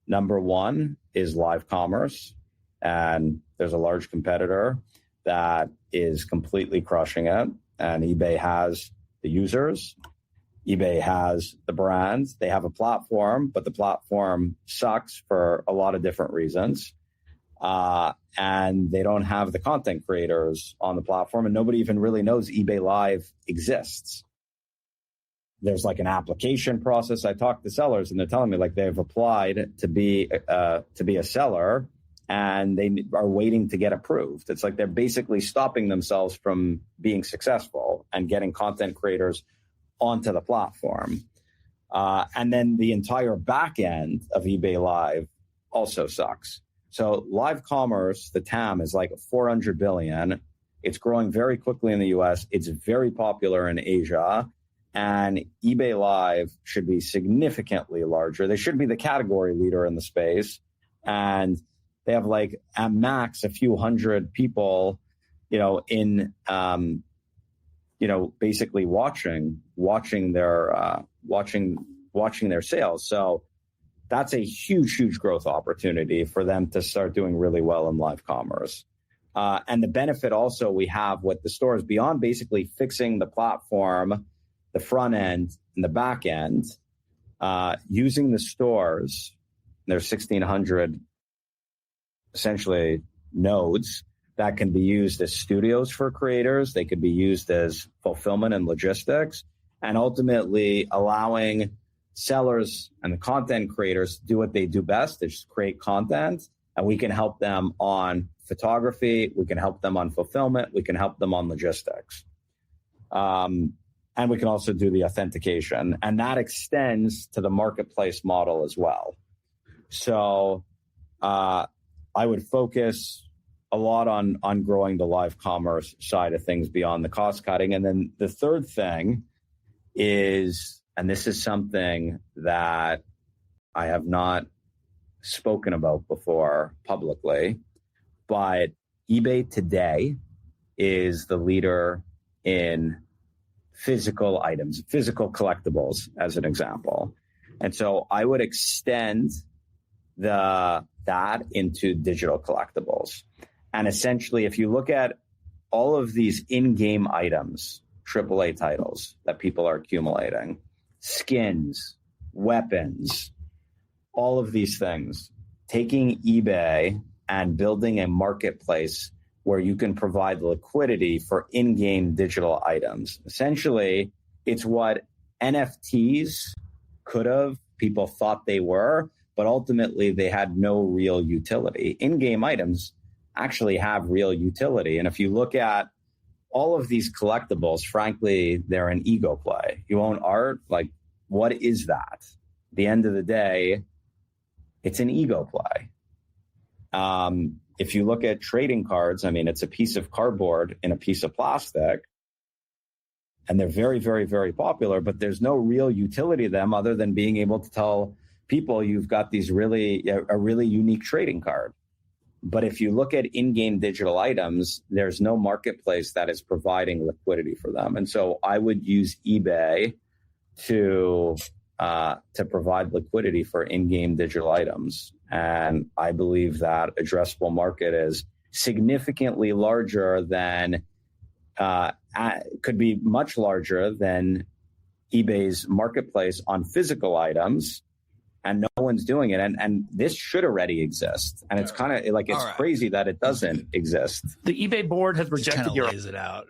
Speaker 8: Number 1 is live commerce. And there's a large competitor that is completely crushing it. And eBay has the users. eBay has the brands. They have a platform, but the platform sucks for a lot of different reasons. And they don't have the content creators on the platform, and nobody even really knows eBay Live exists. There's like an application process. I talked to sellers, and they're telling me like they've applied to be a seller, and they are waiting to get approved. It's like they're basically stopping themselves from being successful and getting content creators onto the platform. And then the entire back end of eBay Live also sucks. So live commerce, the TAM is like $400 billion. It's growing very quickly in the US. It's very popular in Asia. And eBay Live should be significantly larger. They should be the category leader in the space. And they have like at max a few hundred people, basically watching their sales. So that's a huge growth opportunity for them to start doing really well in live commerce. And the benefit also we have with the stores beyond basically fixing the platform, the front end and the back end, using the stores, there's 1,600 essentially nodes that can be used as studios for creators. They could be used as fulfillment and logistics, and ultimately allowing sellers and the content creators to do what they do best, is just create content. And we can help them on photography. We can help them on fulfillment. We can help them on logistics. And we can also do the authentication. And that extends to the marketplace model as well. So I would focus a lot on growing the live commerce side of things beyond the cost cutting. And then the third thing is, and this is something that I have not spoken about before publicly, but eBay today is the leader in physical items, physical collectibles, as an example. And so I would extend that into digital collectibles. And essentially, if you look at all of these in-game items, AAA titles that people are accumulating, skins, weapons, all of these things, taking eBay and building a marketplace where you can provide liquidity for in-game digital items. Essentially, it's what NFTs could have, people thought they were, but ultimately they had no real utility. In-game items actually have real utility. And if you look at all of these collectibles, frankly, they're an ego play. You own art, like, what is that? At the end of the day, it's an ego play. If you look at trading cards, I mean, it's a piece of cardboard in a piece of plastic, and they're very, very, very popular, but there's no real utility to them other than being able to tell people you've got a really unique trading card. But if you look at in-game digital items, there's no marketplace that is providing liquidity for them. And so I would use eBay to provide liquidity for in-game digital items. And I believe that addressable market is significantly larger than, could be much larger than eBay's marketplace on physical items. And no one's doing it. And this should already exist. And it's kind of like, it's crazy that it doesn't exist.
Speaker 7: The eBay board has rejected your...
Speaker 2: lays it out.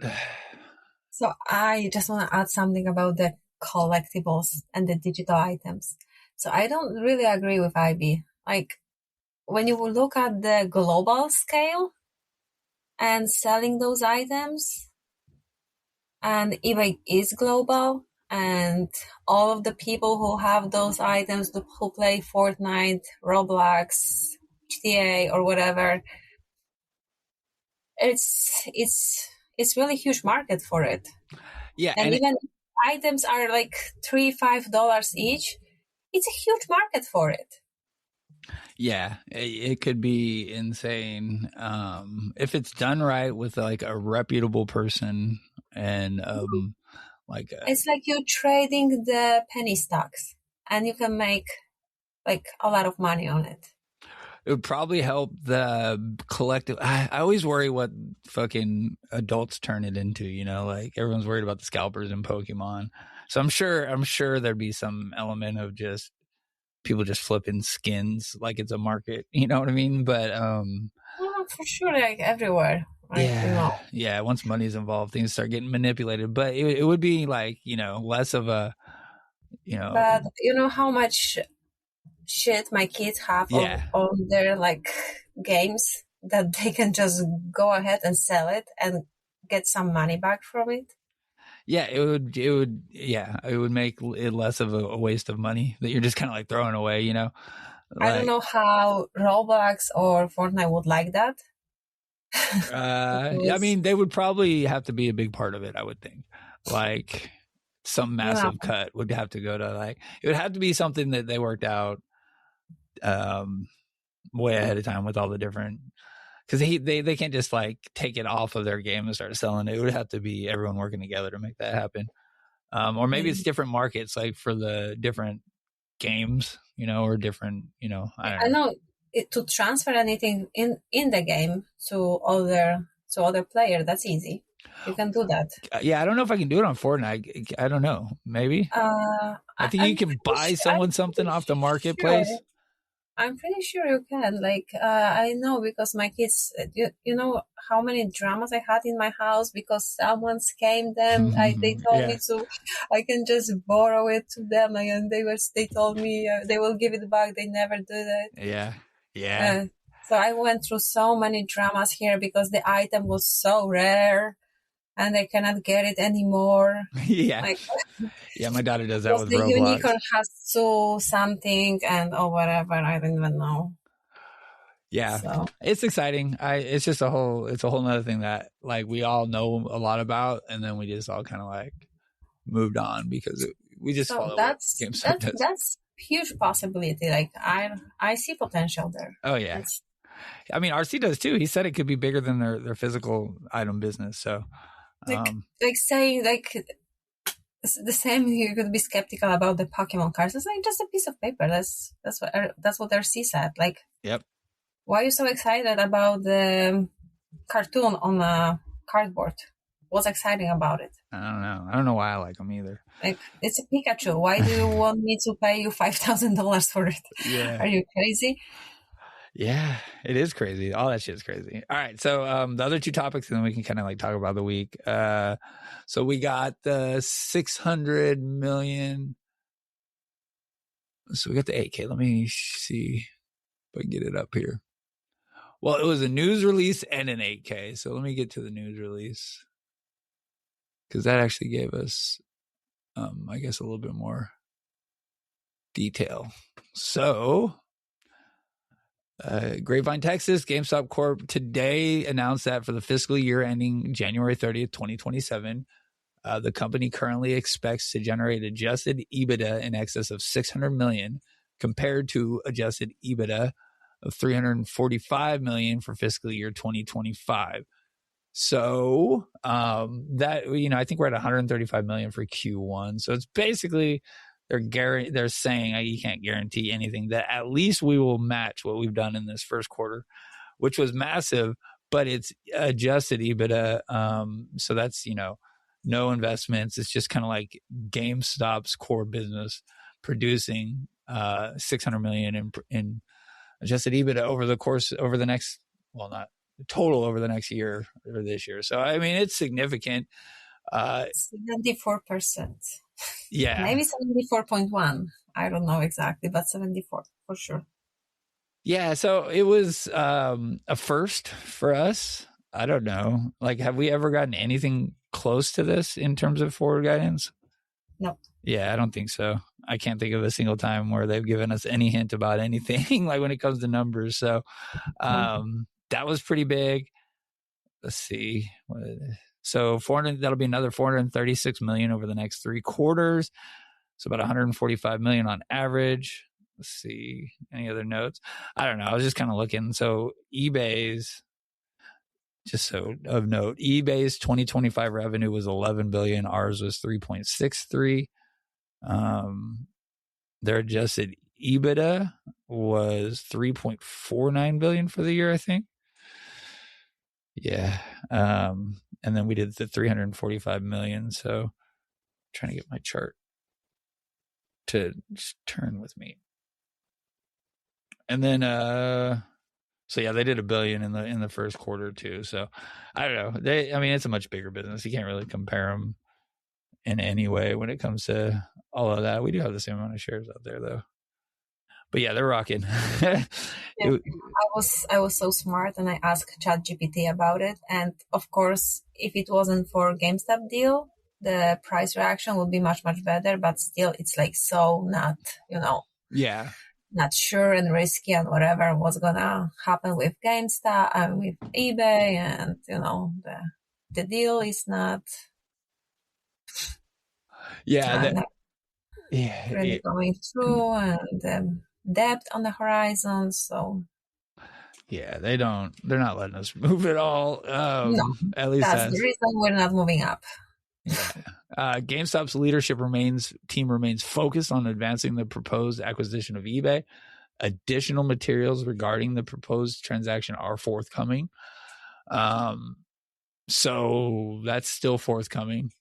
Speaker 3: So I just want to add something about the collectibles and the digital items. So I don't really agree with IB. Like, when you look at the global scale and selling those items, and eBay is global, and all of the people who have those items, who play Fortnite, Roblox, GTA, or whatever, it's really huge market for it.
Speaker 2: Yeah,
Speaker 3: and even items are like $3-5 each. It's a huge market for it.
Speaker 2: Yeah, it could be insane if it's done right with like a reputable person and it's like you're trading the penny stocks, and you can make like a lot of money on it. It would probably help the collective. I always worry what fucking adults turn it into, you know, like everyone's worried about the scalpers in Pokemon. So I'm sure there'd be some element of just people just flipping skins like it's a market, you know what I mean? But
Speaker 3: for sure, like everywhere. Right?
Speaker 2: Yeah. Once money's involved, things start getting manipulated. But it would be like, you know, less of a, you know.
Speaker 3: But you know how much shit my kids have on their like games that they can just go ahead and sell it and get some money back from it.
Speaker 2: Yeah, it would make it less of a waste of money that you're just kind of like throwing away, you know.
Speaker 3: Like, I don't know how Roblox or Fortnite would like that.
Speaker 2: I mean, they would probably have to be a big part of it, I would think. Like some massive cut would have to go to, like, it would have to be something that they worked out way ahead of time with all the different, because they can't just like take it off of their game and start selling it. It would have to be everyone working together to make that happen. Or maybe it's different markets, like for the different games, you know, or different, you know. I know.
Speaker 3: To transfer anything in the game to other player, that's easy. You can do that.
Speaker 2: Yeah, I don't know if I can do it on Fortnite. I don't know. Maybe. I think you can buy someone something off the marketplace.
Speaker 3: Sure. I'm pretty sure you can. Like, I know because my kids, you know how many dramas I had in my house because someone scammed them. They told me to, I can just borrow it to them, and they told me they will give it back. They never do that.
Speaker 2: Yeah.
Speaker 3: So I went through so many dramas here because the item was so rare, and I cannot get it anymore.
Speaker 2: Yeah, my daughter does that with
Speaker 3: the
Speaker 2: Roblox.
Speaker 3: The unicorn has to something and whatever. I don't even know.
Speaker 2: Yeah, so. It's exciting. It's just a whole nother thing that like we all know a lot about, and then we just all kind of like moved on because we just follow GameStop does.
Speaker 3: That's huge possibility. Like I see potential there.
Speaker 2: Oh yeah. I mean, RC does too. He said it could be bigger than their physical item business. So,
Speaker 3: like saying like the same, you could be skeptical about the Pokémon cards. It's like just a piece of paper. That's what RC said. Like,
Speaker 2: yep.
Speaker 3: Why are you so excited about the cartoon on a cardboard. What's exciting about it?
Speaker 2: I don't know. I don't know why I like them either.
Speaker 3: Like, it's a Pikachu. Why do you want me to pay you $5,000 for it?
Speaker 2: Yeah.
Speaker 3: Are you crazy?
Speaker 2: Yeah, it is crazy. All that shit is crazy. All right. So the other two topics, and then we can kind of like talk about the week. So we got the 600 million. So we got the 8K. Let me see if I can get it up here. Well, it was a news release and an 8K. So let me get to the news release, because that actually gave us, I guess, a little bit more detail. So, Grapevine, Texas, GameStop Corp today announced that for the fiscal year ending January 30th, 2027, the company currently expects to generate adjusted EBITDA in excess of $600 million compared to adjusted EBITDA of $345 million for fiscal year 2025. So that, I think we're at $135 million for Q1. So it's basically they're saying, you can't guarantee anything, that at least we will match what we've done in this first quarter, which was massive, but it's adjusted EBITDA. So that's, no investments. It's just kind of like GameStop's core business producing $600 million in adjusted EBITDA over the next, well, not total over the next year or this year. So, I mean, it's significant.
Speaker 3: 74%.
Speaker 2: Yeah.
Speaker 3: Maybe 74.1. I don't know exactly, but 74 for sure.
Speaker 2: Yeah. So it was a first for us. I don't know. Like, have we ever gotten anything close to this in terms of forward guidance?
Speaker 3: No.
Speaker 2: Yeah, I don't think so. I can't think of a single time where they've given us any hint about anything like when it comes to numbers. So that was pretty big. Let's see. So that'll be another 436 million over the next 3 quarters. So about 145 million on average. Let's see. Any other notes? I don't know. I was just kind of looking. So eBay's, just so of note, eBay's 2025 revenue was 11 billion. Ours was 3.63. Their adjusted EBITDA was 3.49 billion for the year, I think. Yeah. And then we did the 345 million. So I'm trying to get my chart to just turn with me. And then so yeah, they did $1 billion in the first quarter too. So I don't know. It's a much bigger business. You can't really compare them in any way when it comes to all of that. We do have the same amount of shares out there though. But yeah, they're rocking.
Speaker 3: Yeah, I was so smart, and I asked ChatGPT about it. And of course, if it wasn't for GameStop deal, the price reaction would be much, much better. But still, it's like so not,
Speaker 2: yeah,
Speaker 3: not sure and risky and whatever was gonna happen with GameStop and with eBay, and the deal is not.
Speaker 2: Yeah,
Speaker 3: really going through, and debt on the horizon. So
Speaker 2: yeah, they're not letting us move at all.
Speaker 3: No,
Speaker 2: at least
Speaker 3: that's the reason we're not moving up.
Speaker 2: Yeah. GameStop's leadership team remains focused on advancing the proposed acquisition of eBay. Additional materials regarding the proposed transaction are forthcoming. So that's still forthcoming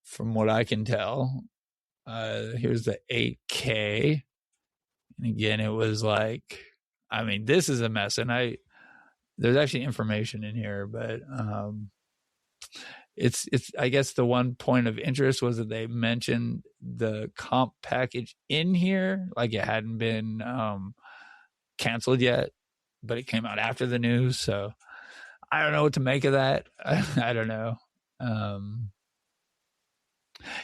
Speaker 2: from what I can tell. Here's the 8K. And again, it was like, this is a mess. And there's actually information in here, but it's I guess the one point of interest was that they mentioned the comp package in here, like it hadn't been canceled yet, but it came out after the news. So I don't know what to make of that. I don't know.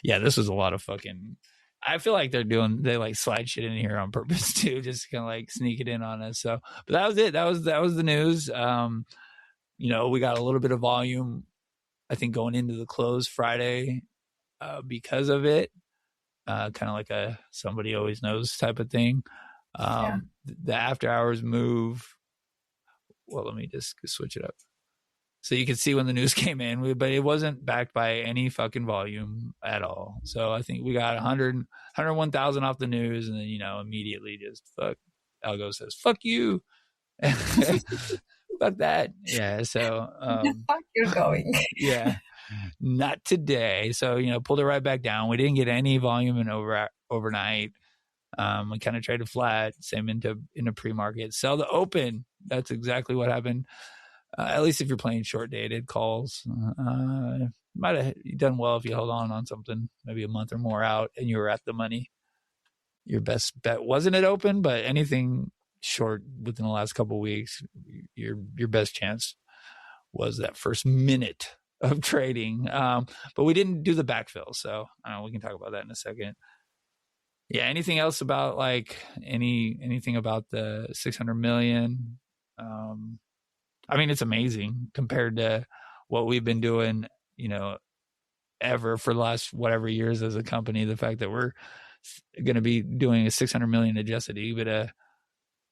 Speaker 2: Yeah, this was a lot of fucking. I feel like they like slide shit in here on purpose too, just to kind of like sneak it in on us. So, but that was it. That was the news. We got a little bit of volume, I think, going into the close Friday, because of it. Kind of like a somebody always knows type of thing. The after hours move. Well, let me just switch it up. So you can see when the news came in, but it wasn't backed by any fucking volume at all. So I think we got 101,000 off the news, and then, immediately just Algo says, fuck you. Fuck that. Yeah. So,
Speaker 3: fuck you're going.
Speaker 2: Yeah, not today. So, pulled it right back down. We didn't get any volume in overnight. We kind of traded flat, same into pre-market. Sell the open. That's exactly what happened. At least if you're playing short dated calls, might have done well if you held on something maybe a month or more out and you were at the money. Your best bet wasn't it open, but anything short within the last couple of weeks, your best chance was that first minute of trading. But we didn't do the backfill, so we can talk about that in a second. Yeah. Anything else about like anything about the 600 million? I mean, it's amazing compared to what we've been doing, ever for the last whatever years as a company. The fact that we're going to be doing a 600 million adjusted EBITDA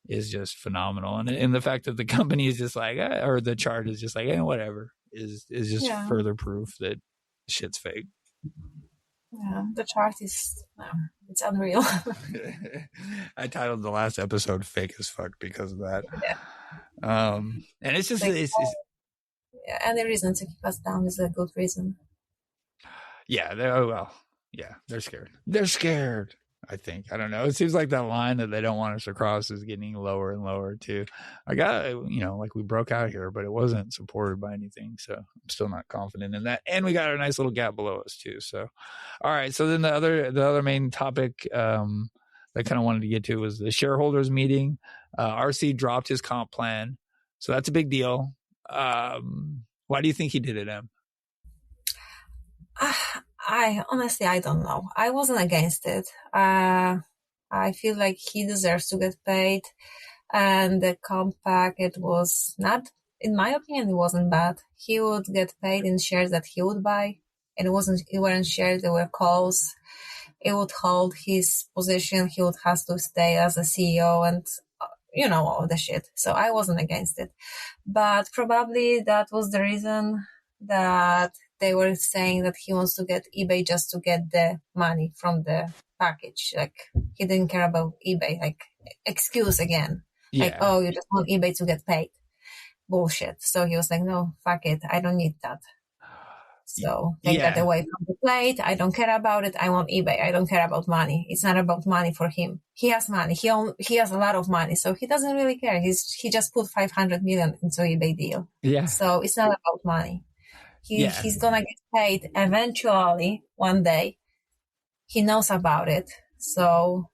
Speaker 2: is just phenomenal. And the fact that the company is just like, or the chart is just like, whatever, is just further proof that shit's fake.
Speaker 3: Yeah, the chart is, it's unreal.
Speaker 2: I titled the last episode "Fake as Fuck" because of that.
Speaker 3: Yeah.
Speaker 2: And it's just,
Speaker 3: any reason to keep us down is a good reason.
Speaker 2: Yeah, they're scared. They're scared. I think. I don't know. It seems like that line that they don't want us to cross is getting lower and lower too. I got, like we broke out here, but it wasn't supported by anything. So I'm still not confident in that. And we got a nice little gap below us too. So, all right. So then the other main topic that I kind of wanted to get to was the shareholders meeting. RC dropped his comp plan. So that's a big deal. Why do you think he did it, Em?
Speaker 3: I don't know. I wasn't against it. I feel like he deserves to get paid, and the comp package was not, in my opinion, it wasn't bad. He would get paid in shares that he would buy, and it weren't shares, they were calls. It would hold his position. He would have to stay as a CEO and all the shit. So I wasn't against it, but probably that was the reason that they were saying that he wants to get eBay just to get the money from the package. Like, he didn't care about eBay. Like, excuse again.
Speaker 2: Yeah.
Speaker 3: Like, oh, you just want eBay to get paid. Bullshit. So he was like, no, fuck it. I don't need that. So take that away from the plate. I don't care about it. I want eBay. I don't care about money. It's not about money for him. He has money. He has a lot of money. So he doesn't really care. He just put 500 million into eBay deal.
Speaker 2: Yeah.
Speaker 3: So it's not about money. He's gonna get paid eventually one day. He knows about it, so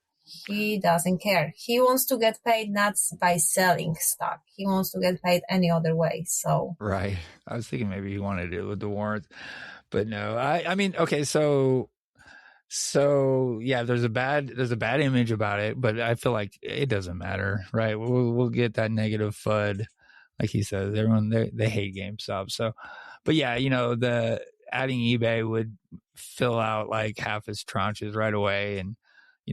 Speaker 3: he doesn't care. He wants to get paid not by selling stock. He wants to get paid any other way. So
Speaker 2: right. I was thinking maybe he wanted to do it with the warrants, but no. I mean, okay, so yeah, there's a bad image about it, but I feel like it doesn't matter, right? We'll get that negative FUD, like he says. Everyone they hate GameStop, so. But yeah, the adding eBay would fill out like half his tranches right away. And,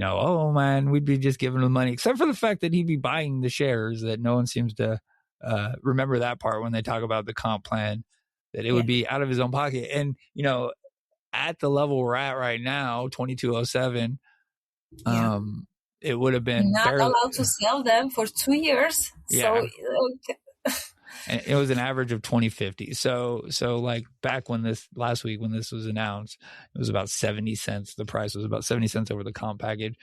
Speaker 2: oh man, we'd be just giving him money, except for the fact that he'd be buying the shares that no one seems to remember that part when they talk about the comp plan, that it would be out of his own pocket. And, at the level we're at right now, 2207, it would have been
Speaker 3: not allowed to sell them for 2 years.
Speaker 2: Yeah.
Speaker 3: So
Speaker 2: and it was an average of 2050. So like back last week when this was announced, it was about 70 cents. The price was about 70 cents over the comp package.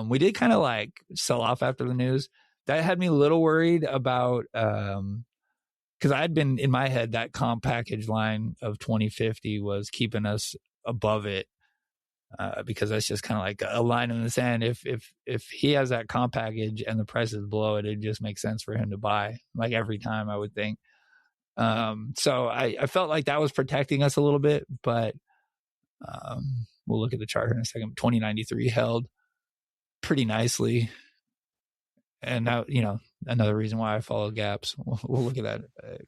Speaker 2: We did kind of like sell off after the news. That had me a little worried about, because I had been in my head, that comp package line of 2050 was keeping us above it. Because that's just kind of like a line in the sand. If he has that comp package and the price is below it, it just makes sense for him to buy, like every time, I would think. So I felt like that was protecting us a little bit, but we'll look at the chart here in a second. 2093 held pretty nicely. And now, another reason why I follow gaps. We'll look at that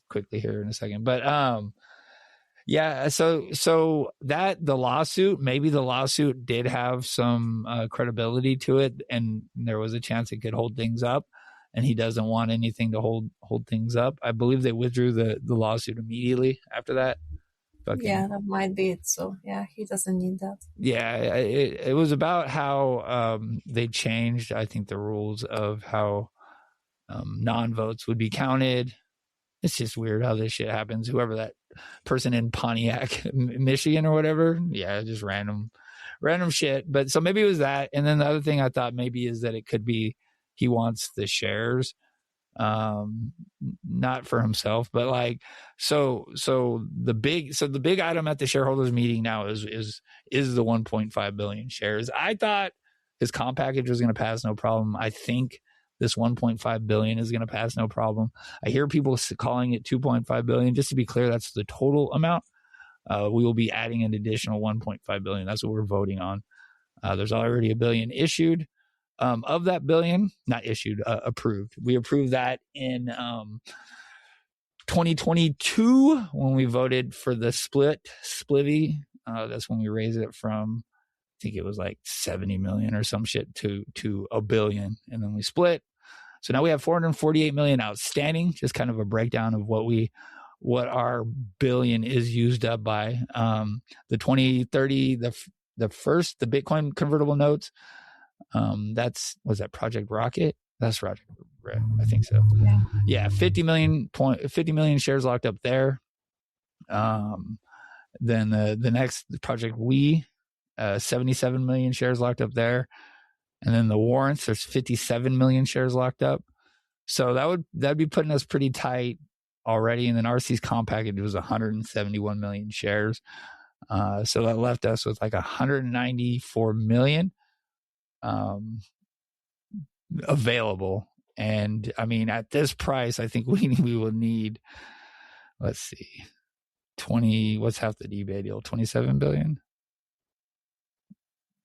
Speaker 2: quickly here in a second. But yeah, so that the lawsuit did have some credibility to it, and there was a chance it could hold things up, and he doesn't want anything to hold things up. I believe they withdrew the lawsuit immediately after that.
Speaker 3: Yeah, that might be it. So yeah, he doesn't need that.
Speaker 2: Yeah, it was about how they changed, I think, the rules of how non-votes would be counted. It's just weird how this shit happens. Whoever that person in Pontiac, Michigan or whatever. Yeah, just random shit. But so maybe it was that. And then the other thing I thought maybe is that it could be he wants the shares, not for himself, but like, so the big item at the shareholders meeting now is the 1.5 billion shares. I thought his comp package was going to pass no problem. I think this 1.5 billion is going to pass no problem. I hear people calling it 2.5 billion. Just to be clear, that's the total amount. We will be adding an additional 1.5 billion. That's what we're voting on. There's already $1 billion issued. Of that $1 billion, not issued, approved. We approved that in 2022 when we voted for the splivvy. That's when we raised it from, I think it was like 70 million or some shit to $1 billion, and then we split. So now we have 448 million outstanding. Just kind of a breakdown of what our billion is used up by. The 2030, the Bitcoin convertible notes. Was that Project Rocket? That's Project, I think so. Yeah. 50 million shares locked up there. Then the next Project 77 million shares locked up there. And then the warrants, there's 57 million shares locked up. So that'd be putting us pretty tight already. And then RC's comp package was 171 million shares. So that left us with like 194 million available. And I mean, at this price, I think we will need, let's see, what's half the eBay deal? 27 billion.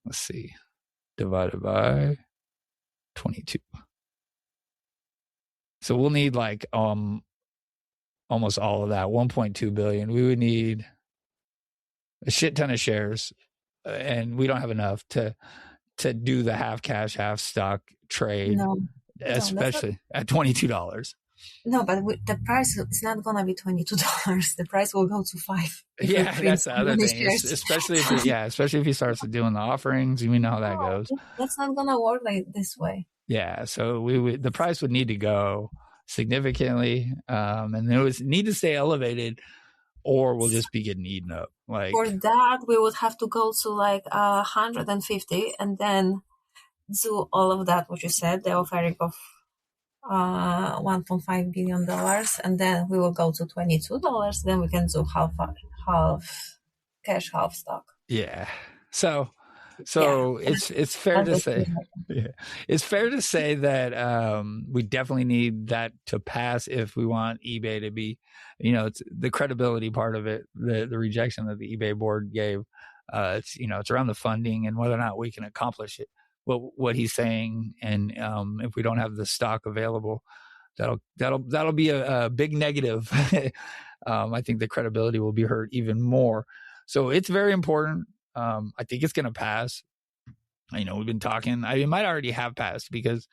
Speaker 2: Let's see, divided by 22. So we'll need like almost all of that, 1.2 billion. We would need a shit ton of shares, and we don't have enough to do the half cash, half stock trade, especially at $22.
Speaker 3: No, but the price is not going to be $22. The price will go to $5.
Speaker 2: Yeah, that's the other thing. Especially if he starts doing the offerings, you know how that goes.
Speaker 3: That's not going to work like this way.
Speaker 2: Yeah, so the price would need to go significantly, and it would need to stay elevated, or we'll just be getting eaten up. Like
Speaker 3: for that, we would have to go to like 150, and then do all of that. What you said, the offering of $1.5 billion, and then we will go to $22. Then we can do half cash, half stock.
Speaker 2: Yeah. So it's fair to say, it's fair to say that we definitely need that to pass if we want eBay to be, it's the credibility part of it, the rejection that the eBay board gave. It's around the funding and whether or not we can accomplish it. What he's saying, and if we don't have the stock available, that'll be a big negative. I think the credibility will be hurt even more. So it's very important. I think it's going to pass. We've been talking. It might already have passed, because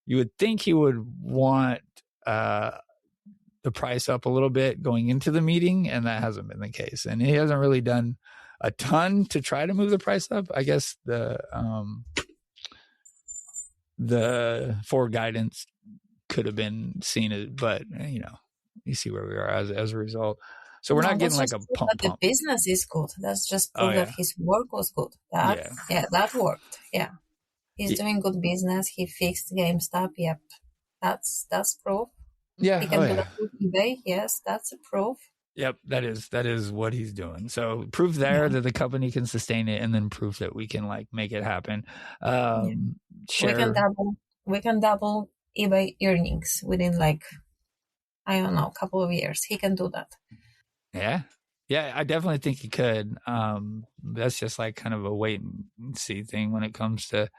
Speaker 2: you would think he would want the price up a little bit going into the meeting, and that hasn't been the case. And he hasn't really done a ton to try to move the price up. I guess the forward guidance could have been seen, but you see where we are as a result. So we're not getting like a pump.
Speaker 3: The business is good. That's just proof that his work was good. That worked. Yeah, he's doing good business. He fixed GameStop. Yep, that's proof.
Speaker 2: Yeah,
Speaker 3: he can do that with eBay. Yes, that's a proof.
Speaker 2: Yep, that is what he's doing. So proof there that the company can sustain it, and then proof that we can like make it happen.
Speaker 3: We can double eBay earnings within like, I don't know, a couple of years. He can do that.
Speaker 2: Yeah, I definitely think he could. That's just like kind of a wait and see thing when it comes to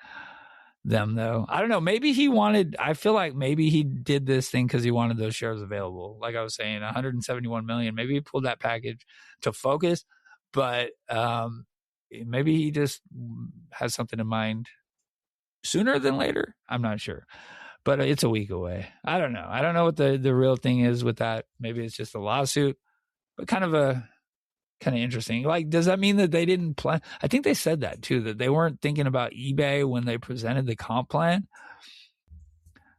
Speaker 2: them, though. I don't know. I feel like maybe he did this thing because he wanted those shares available. Like I was saying, 171 million. Maybe he pulled that package to focus, but maybe he just has something in mind sooner than later. I'm not sure, but it's a week away. I don't know. I don't know what the real thing is with that. Maybe it's just a lawsuit. But kind of interesting. Like, does that mean that they didn't plan? I think they said that too, that they weren't thinking about eBay when they presented the comp plan.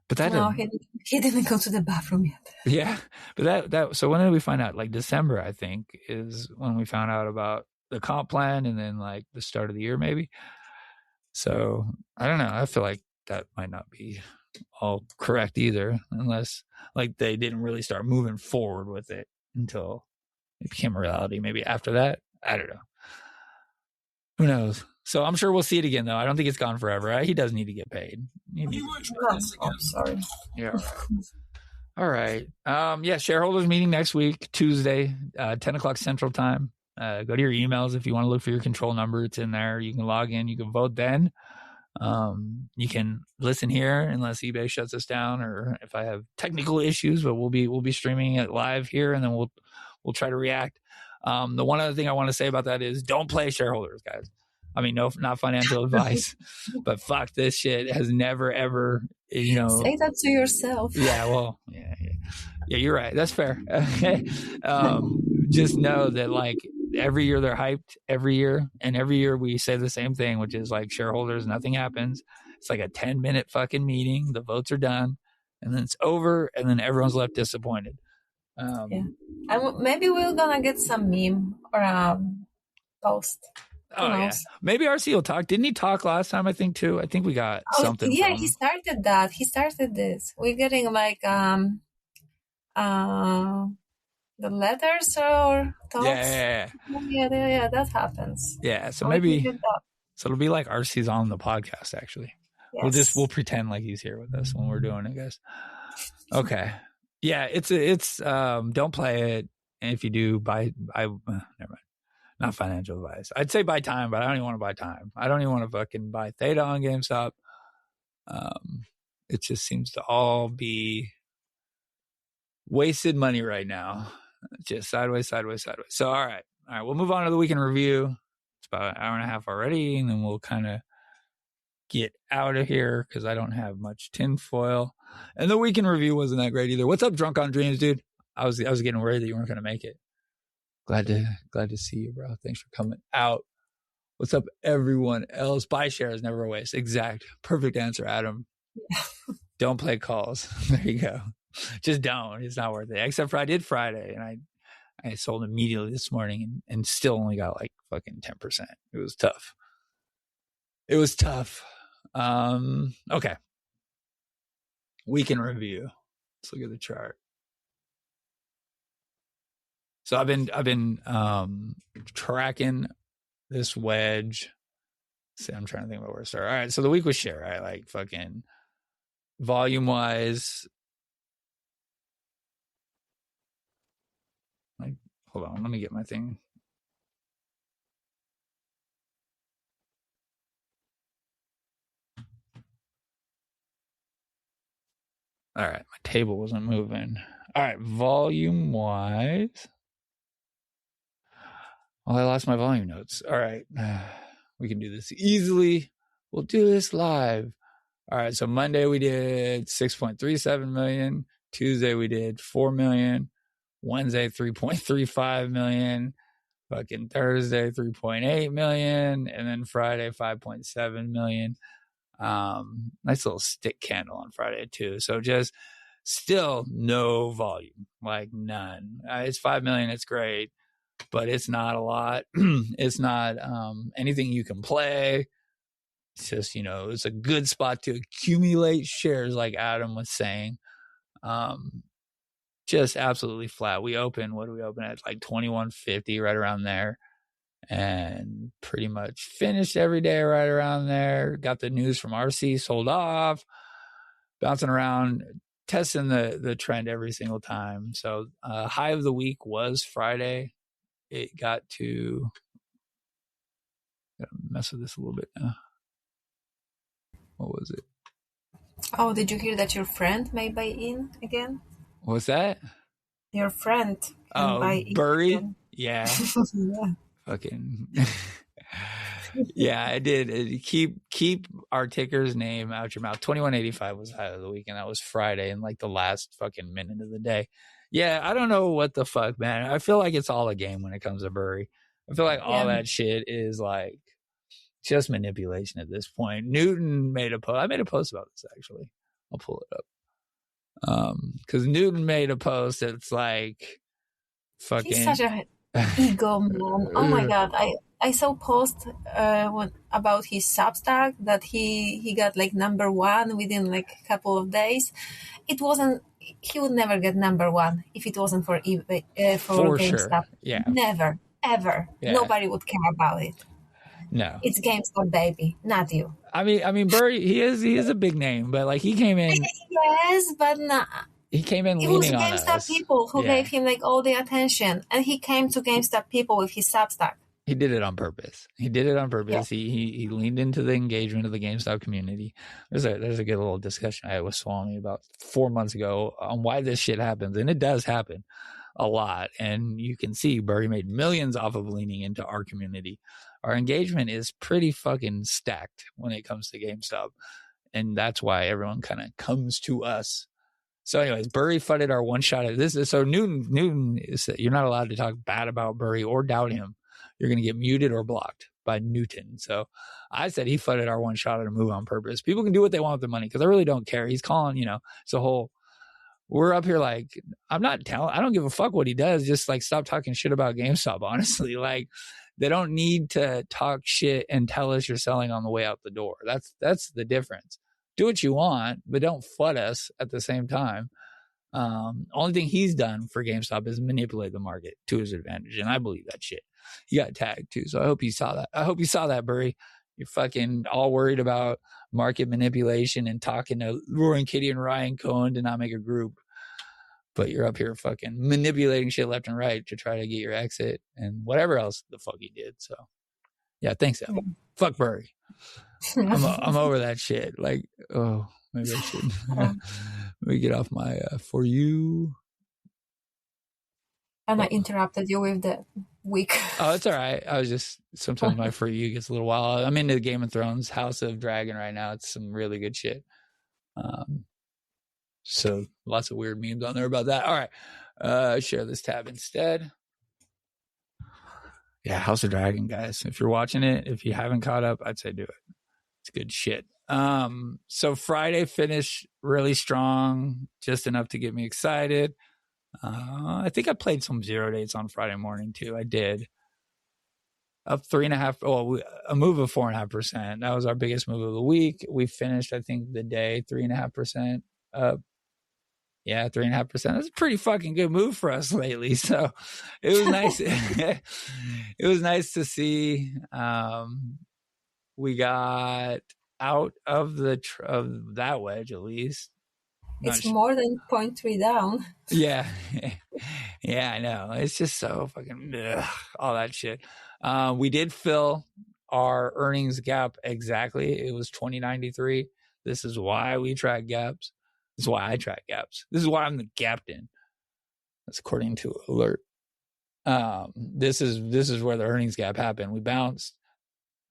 Speaker 2: But that
Speaker 3: no, he didn't go to the bathroom yet.
Speaker 2: Yeah, but that. So when did we find out? Like December, I think, is when we found out about the comp plan, and then like the start of the year, maybe. So I don't know. I feel like that might not be all correct either, unless like they didn't really start moving forward with it until it became a reality. Maybe after that, I don't know. Who knows? So I'm sure we'll see it again, though. I don't think it's gone forever. Right? He does need to get paid.
Speaker 3: I'm sorry.
Speaker 2: Yeah. All right. Yeah, shareholders meeting next week, Tuesday, 10 o'clock Central Time. Go to your emails if you want to look for your control number. It's in there. You can log in. You can vote then. You can listen here unless eBay shuts us down or if I have technical issues, but we'll be streaming it live here, and then we'll try to react. The one other thing I want to say about that is don't play shareholders, guys. I mean, no, not financial advice, but fuck, this shit has never, ever, say
Speaker 3: that to yourself.
Speaker 2: Yeah, well, yeah, you're right. That's fair. Just know that like every year they're hyped every year. And every year we say the same thing, which is like shareholders, nothing happens. It's like a 10-minute fucking meeting. The votes are done and then it's over. And then everyone's left disappointed.
Speaker 3: And maybe we're going to get some meme or post.
Speaker 2: Yeah. Maybe RC will talk. Didn't he talk last time? I think too. I think we got something.
Speaker 3: Yeah, he started that. He started this. We're getting like the letters or talks.
Speaker 2: Yeah.
Speaker 3: That happens.
Speaker 2: Yeah. So maybe it'll be like RC's on the podcast. Actually,
Speaker 3: yes.
Speaker 2: we'll pretend like he's here with us when we're doing it, guys. Okay. Yeah. It's don't play it, and if you do, never mind. Not financial advice. I'd say buy time, but I don't even want to buy time. I don't even want to fucking buy Theta on GameStop. It just seems to all be wasted money right now. Just sideways. So, all right. We'll move on to the weekend review. It's about an hour and a half already, and then we'll kind of get out of here because I don't have much tinfoil. And the weekend review wasn't that great either. What's up, Drunk on Dreams, dude? I was getting worried that you weren't going to make it. Glad to see you, bro. Thanks for coming out. What's up, everyone else? Buy shares, never a waste. Exact. Perfect answer, Adam. Don't play calls. There you go. Just don't. It's not worth it. Except for I did Friday, and I sold immediately this morning and still only got like fucking 10%. It was tough. Okay. Weekend review. Let's look at the chart. So I've been tracking this wedge. See, I'm trying to think about where to start. All right, so the week was share, right? Like fucking volume wise. Like, hold on, let me get my thing. All right, my table wasn't moving. All right, volume wise. Well, I lost my volume notes. All right. We can do this easily. We'll do this live. All right. So Monday we did 6.37 million. Tuesday we did 4 million. Wednesday, 3.35 million. Fucking Thursday, 3.8 million. And then Friday, 5.7 million. Nice little stick candle on Friday too. So just still no volume, like none. It's 5 million. It's great. But it's not a lot. It's not anything you can play. It's just, it's a good spot to accumulate shares like Adam was saying. Just absolutely flat. What do we open at? Like 21.50, right around there. And pretty much finished every day right around there. Got the news from RC, sold off. Bouncing around, testing the trend every single time. So high of the week was Friday. It got to mess with this a little bit now. What was it?
Speaker 3: Oh, did you hear that your friend may buy in again?
Speaker 2: What's that?
Speaker 3: Your friend can buy in.
Speaker 2: Burry?
Speaker 3: Again.
Speaker 2: Yeah.
Speaker 3: Yeah.
Speaker 2: Fucking. Yeah, I did. Keep our ticker's name out your mouth. 21.85 was high of the week, and that was Friday in like the last fucking minute of the day. Yeah, I don't know what the fuck, man. I feel like it's all a game when it comes to Burry. I feel like all that shit is like just manipulation at this point. Newton made a post. I made a post about this, actually. I'll pull it up. Because Newton made a post that's like fucking.
Speaker 3: He's such a ego man. Oh my god! I saw a post about his Substack that he got like number one within like a couple of days. It wasn't. He would never get number one if it wasn't for eBay, for GameStop.
Speaker 2: Sure. Yeah.
Speaker 3: Never, ever.
Speaker 2: Yeah.
Speaker 3: Nobody would care about it.
Speaker 2: No,
Speaker 3: it's GameStop, baby, not you.
Speaker 2: I mean, Burry, he is a big name, but like he came in.
Speaker 3: Yes, but not.
Speaker 2: He came in
Speaker 3: It was
Speaker 2: leaning on
Speaker 3: GameStop
Speaker 2: us.
Speaker 3: people who gave him like all the attention, and he came to GameStop people with his Substack.
Speaker 2: He did it on purpose.
Speaker 3: Yeah.
Speaker 2: He leaned into the engagement of the GameStop community. There's a good little discussion I had with Swami about 4 months ago on why this shit happens, and it does happen a lot. And you can see Burry made millions off of leaning into our community. Our engagement is pretty fucking stacked when it comes to GameStop, and that's why everyone kind of comes to us. So, anyways, Burry fudded our one shot at this. So Newton is, you're not allowed to talk bad about Burry or doubt him. You're going to get muted or blocked by Newton. So I said he fudded our one shot at a move on purpose. People can do what they want with the money because I really don't care. He's calling, it's a whole, we're up here like, I don't give a fuck what he does. Just like stop talking shit about GameStop, honestly. Like they don't need to talk shit and tell us you're selling on the way out the door. That's the difference. Do what you want, but don't FUD us at the same time. Only thing he's done for GameStop is manipulate the market to his advantage, and I believe that shit. He got tagged too, so I hope you saw that. Burry. You're fucking all worried about market manipulation and talking to Roaring Kitty and Ryan Cohen to not make a group, but you're up here fucking manipulating shit left and right to try to get your exit and whatever else the fuck he did. So, yeah, thanks, El. Fuck Burry. I'm over that shit. Like, oh, maybe I should. Let me get off my for you.
Speaker 3: And I interrupted you with the week.
Speaker 2: Oh, it's all right. I was just, sometimes my for you gets a little wild. I'm into Game of Thrones, House of Dragon right now. It's some really good shit. So lots of weird memes on there about that. All right. Share this tab instead. Yeah, House of Dragon, guys. If you're watching it, if you haven't caught up, I'd say do it. It's good shit. So Friday finished really strong, just enough to get me excited. I think I played some 0 dates on Friday morning too. I did. Up 3.5. Oh, a move of 4.5%. That was our biggest move of the week. We finished, I think, the day 3.5% up. Yeah, 3.5%. That's a pretty fucking good move for us lately. So it was nice. It was nice to see. We got out of of that wedge at least.
Speaker 3: It's more than 0.3 down.
Speaker 2: Yeah. Yeah, I know. It's just so fucking all that shit. We did fill our earnings gap exactly. It was 2093. This is why we track gaps. This is why I track gaps. This is why I'm the captain. That's according to Alert. This is where the earnings gap happened. We bounced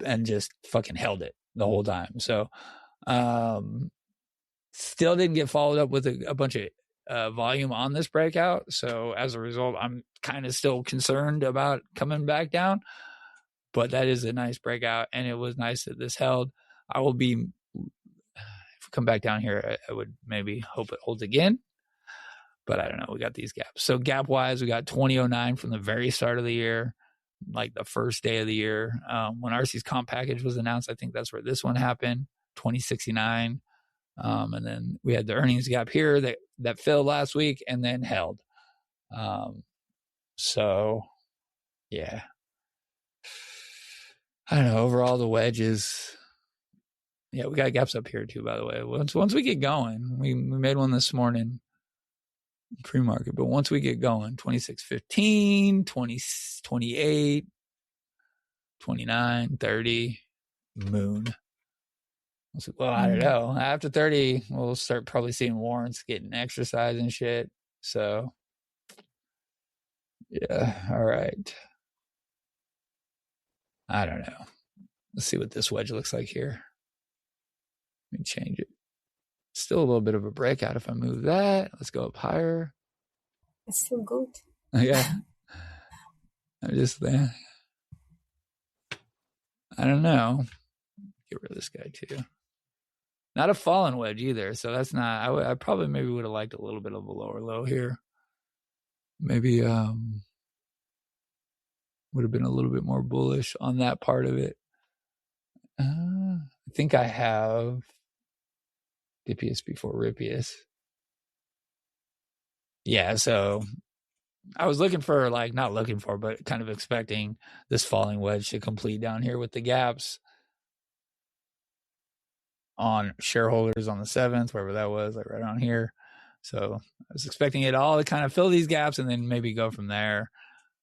Speaker 2: and just fucking held it the whole time. So, still didn't get followed up with a bunch of volume on this breakout. So as a result, I'm kind of still concerned about coming back down, but that is a nice breakout. And it was nice that this held. I will be, if we come back down here, I would maybe hope it holds again, but I don't know. We got these gaps. So gap wise, we got 2009 from the very start of the year, like the first day of the year. When RC's comp package was announced, I think that's where this one happened, 2069. And then we had the earnings gap here that filled last week and then held. So yeah, I don't know. Overall, the wedge is, yeah, we got gaps up here too, by the way. Once we get going, we made one this morning pre-market, but once we get going, 26.15, 20, 28, 29, 30, moon. Well, I don't know. After 30, we'll start probably seeing warrants getting exercise and shit. So, yeah. All right. I don't know. Let's see what this wedge looks like here. Let me change it. Still a little bit of a breakout if I move that. Let's go up higher.
Speaker 3: It's still good.
Speaker 2: Yeah. I'm just there. I don't know. Get rid of this guy too. Not a fallen wedge either. So that's not. I probably maybe would have liked a little bit of a lower low here. Maybe would have been a little bit more bullish on that part of it. I think I have Dippius before Rippius. Yeah, so I was looking for, like, not looking for, but kind of expecting this falling wedge to complete down here with the gaps on shareholders on the 7th, wherever that was, like right on here. So I was expecting it all to kind of fill these gaps and then maybe go from there.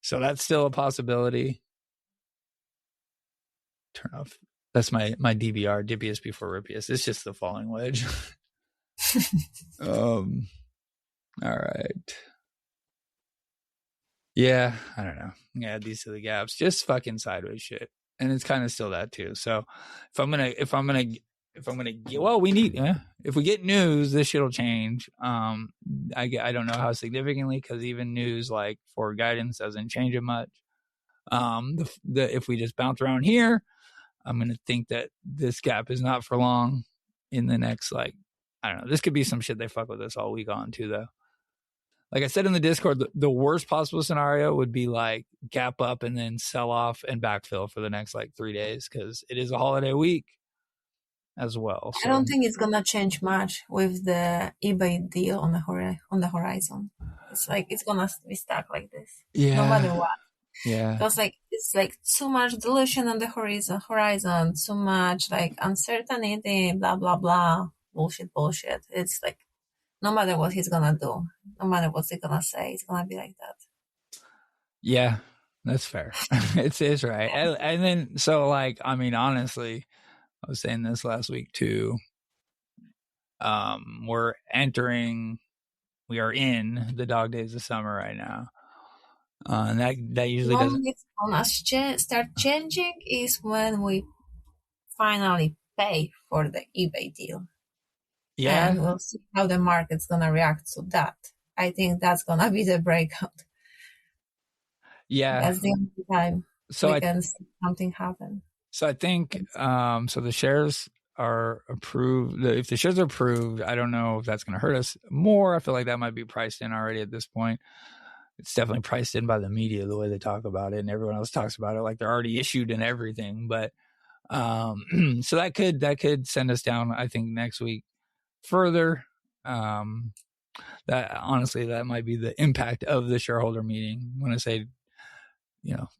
Speaker 2: So that's still a possibility. Turn off. That's my DVR, Dippius before Rippius. It's just the falling wedge. All right. Yeah, I don't know. Yeah, these are the gaps. Just fucking sideways shit. And it's kind of still that too. So if I'm gonna get, well, we need, if we get news, this shit'll change. I don't know how significantly, because even news like for guidance doesn't change it much. If we just bounce around here, I'm gonna think that this gap is not for long. In the next, like, I don't know. This could be some shit they fuck with us all week on too, though. Like I said in the Discord, the worst possible scenario would be like gap up and then sell off and backfill for the next like 3 days, because it is a holiday week as well. So.
Speaker 3: I don't think it's gonna change much with the eBay deal on the horizon. It's like it's gonna be stuck like this, no matter what.
Speaker 2: Yeah,
Speaker 3: because like it's like too much dilution on the horizon, too much like uncertainty, blah blah blah, bullshit. It's like no matter what he's gonna do, no matter what he's gonna say, it's gonna be like that.
Speaker 2: Yeah, that's fair. It's right. And then, so like, I mean, honestly, I was saying this last week too. We are in the dog days of summer right now. And that usually doesn't.
Speaker 3: It's gonna start changing is when we finally pay for the eBay deal.
Speaker 2: Yeah.
Speaker 3: And we'll see how the market's gonna react to that. I think that's gonna be the breakout.
Speaker 2: Yeah.
Speaker 3: That's the only time we can see something happen.
Speaker 2: So I think, so the shares are approved. If the shares are approved, I don't know if that's going to hurt us more. I feel like that might be priced in already at this point. It's definitely priced in by the media, the way they talk about it, and everyone else talks about it like they're already issued and everything. But so that could send us down, I think, next week further. That honestly, that might be the impact of the shareholder meeting when I say,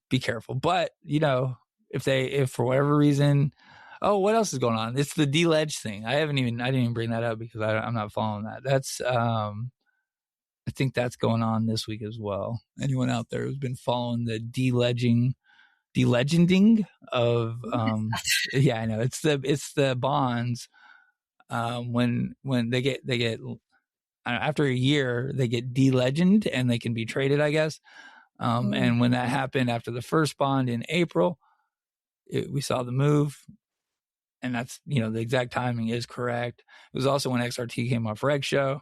Speaker 2: be careful. But if for whatever reason, what else is going on? It's the deledge thing. I didn't even bring that up because I'm not following that. That's I think that's going on this week as well. Anyone out there who's been following the delegending of yeah, I know it's the bonds when they get after a year they get delegend and they can be traded, I guess. And when that happened after the first bond in April, we saw the move, and that's the exact timing is correct. It was also when XRT came off Reg Show.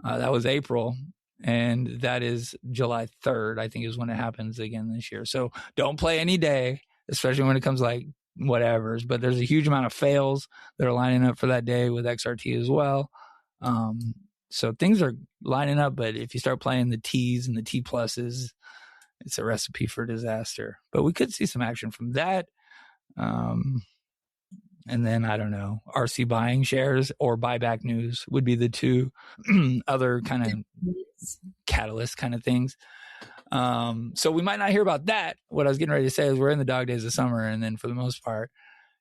Speaker 2: That was April, and that is July 3rd, I think, is when it happens again this year. So don't play any day, especially when it comes like whatever's. But there's a huge amount of fails that are lining up for that day with XRT as well. So things are lining up, but if you start playing the T's and the T pluses, it's a recipe for disaster. But we could see some action from that. And then, I don't know, RC buying shares or buyback news would be the two other kind of catalyst kind of things. So we might not hear about that. What I was getting ready to say is we're in the dog days of summer. And then for the most part,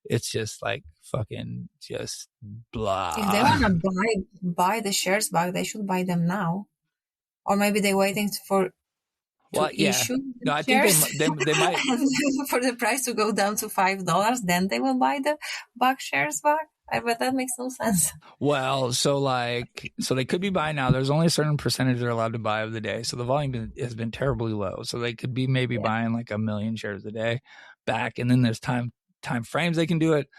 Speaker 2: it's just like fucking just blah.
Speaker 3: If they want to buy the shares back, they should buy them now. Or maybe they're waiting issue
Speaker 2: no, I
Speaker 3: shares.
Speaker 2: think they might
Speaker 3: and for the price to go down to $5, then they will buy the shares back. But that makes no sense.
Speaker 2: Well, so they could be buying now. There's only a certain percentage they're allowed to buy of the day. So the volume has been terribly low. So they could be maybe buying like 1 million shares a day back. And then there's time frames they can do it.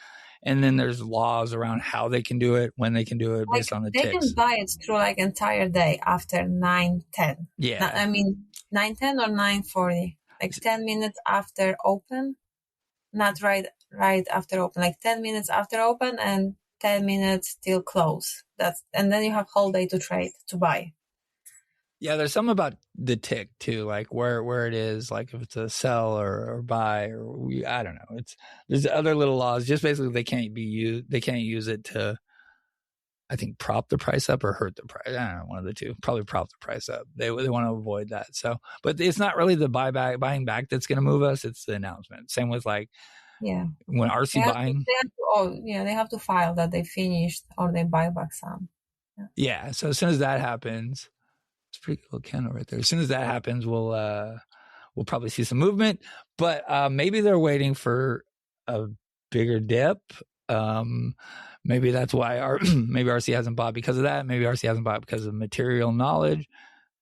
Speaker 2: And then there's laws around how they can do it, when they can do it based on the ticks.
Speaker 3: They can buy it through like entire day after 9:10.
Speaker 2: Yeah.
Speaker 3: I mean, 9:10 or 9:40. Like 10 minutes after open. Not right after open. Like 10 minutes after open and 10 minutes till close. And then you have whole day to trade, to buy.
Speaker 2: Yeah, there's something about the tick too, like where it is, like if it's a sell or buy I don't know. There's other little laws. Just basically they can't use it to, I think, prop the price up or hurt the price. I don't know, one of the two. Probably prop the price up. They want to avoid that. So, but it's not really the buying back that's going to move us. It's the announcement. Same with like when RC buying.
Speaker 3: They have to file that they finished or they buy back some.
Speaker 2: Yeah. So as soon as that happens, it's a pretty good little candle right there. As soon as that happens, we'll probably see some movement. But maybe they're waiting for a bigger dip. Maybe that's why maybe RC hasn't bought because of that. Maybe RC hasn't bought because of material knowledge.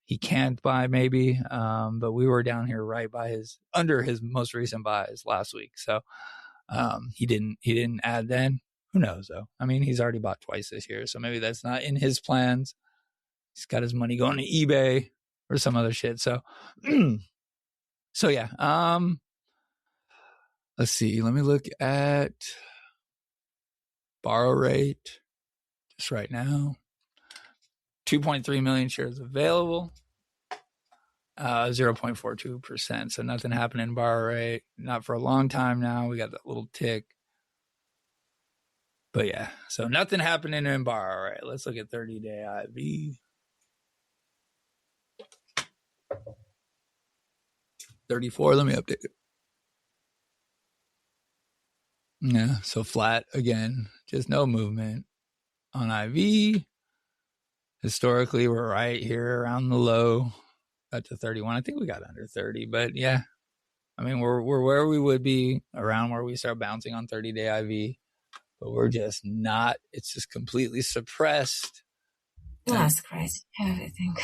Speaker 2: He can't buy maybe. But we were down here right by under his most recent buys last week. So he didn't add then. Who knows though? I mean, he's already bought twice this year. So maybe that's not in his plans. He's got his money going to eBay or some other shit. So so yeah. Let's see. Let me look at borrow rate just right now. 2.3 million shares available. 0.42%. So nothing happening in borrow rate. Not for a long time now. We got that little tick. But yeah, so nothing happening in borrow rate. Let's look at 30-day IV. 34. Let me update it. Yeah, so flat again. Just no movement on IV. Historically, we're right here around the low. Got to 31. I think we got under 30, but yeah. I mean, we're where we would be, around where we start bouncing on 30-day IV, but we're just not. It's just completely suppressed.
Speaker 3: That's crazy. Everything.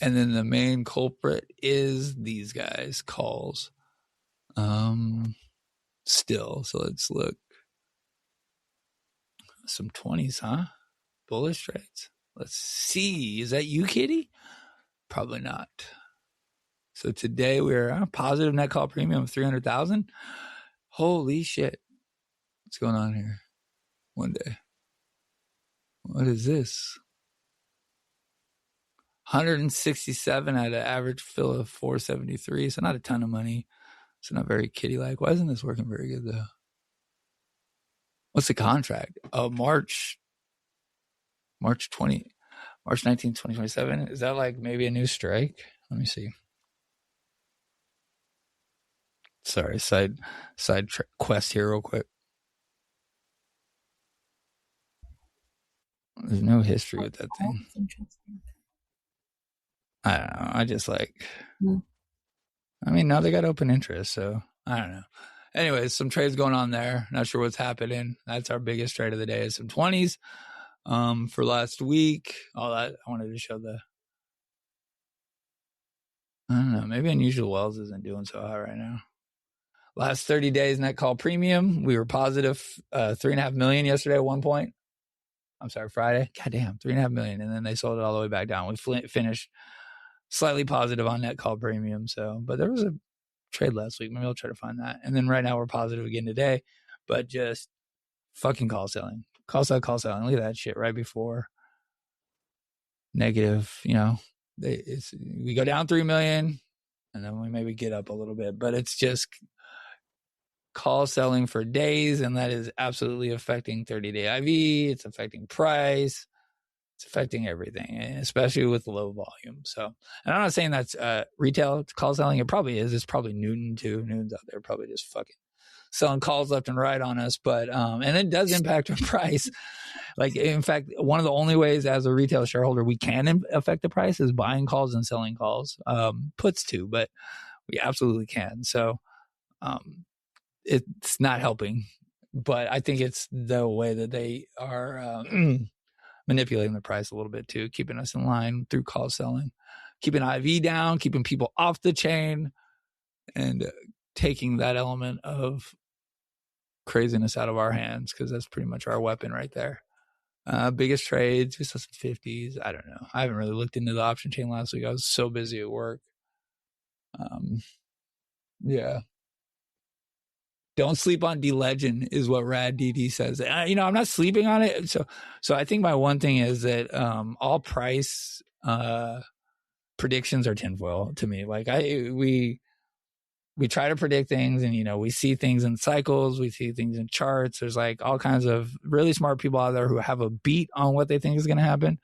Speaker 2: And then the main culprit is these guys, calls. Still. So let's look. Some 20s, huh? Bullish trades. Let's see. Is that you, Kitty? Probably not. So today we're on a positive net call premium of 300,000. Holy shit. What's going on here? One day. What is this? 167 at an average fill of 473. So not a ton of money. So not very kitty-like. Why isn't this working very good, though? What's the contract? Oh, March 19, 2027. Is that like maybe a new strike? Let me see. Sorry, side quest here real quick. There's no history with that thing. I don't know. I just like... I mean, now they got open interest, so I don't know. Anyways, some trades going on there. Not sure what's happening. That's our biggest trade of the day is some 20s. For last week, all that I wanted to show I don't know. Maybe Unusual Wells isn't doing so hot right now. Last 30 days net call premium. We were positive 3.5 million yesterday at one point. I'm sorry, Friday. Goddamn, 3.5 million. And then they sold it all the way back down. We finished slightly positive on net call premium. So, but there was a trade last week. Maybe I'll try to find that. And then right now we're positive again today, but just fucking call selling. Call selling. Look at that shit right before negative, we go down 3 million and then we maybe get up a little bit, but it's just call selling for days. And that is absolutely affecting 30-day IV. It's affecting price. It's affecting everything, especially with low volume. So, and I'm not saying that's retail call selling. It probably is. It's probably Newton too. Newton's out there probably just fucking selling calls left and right on us. But, and it does impact our price. Like, in fact, one of the only ways as a retail shareholder we can affect the price is buying calls and selling calls. Puts too, but we absolutely can. So, it's not helping, but I think it's the way that they are, manipulating the price a little bit too, keeping us in line through call selling, keeping IV down, keeping people off the chain, and taking that element of craziness out of our hands, because that's pretty much our weapon right there. Biggest trades, we saw some 50s. I don't know. I haven't really looked into the option chain last week. I was so busy at work. Yeah. Don't sleep on D-Legend is what Rad DD says. I'm not sleeping on it. So I think my one thing is that all price predictions are tinfoil to me. Like we try to predict things, and we see things in cycles, we see things in charts. There's like all kinds of really smart people out there who have a beat on what they think is going to happen,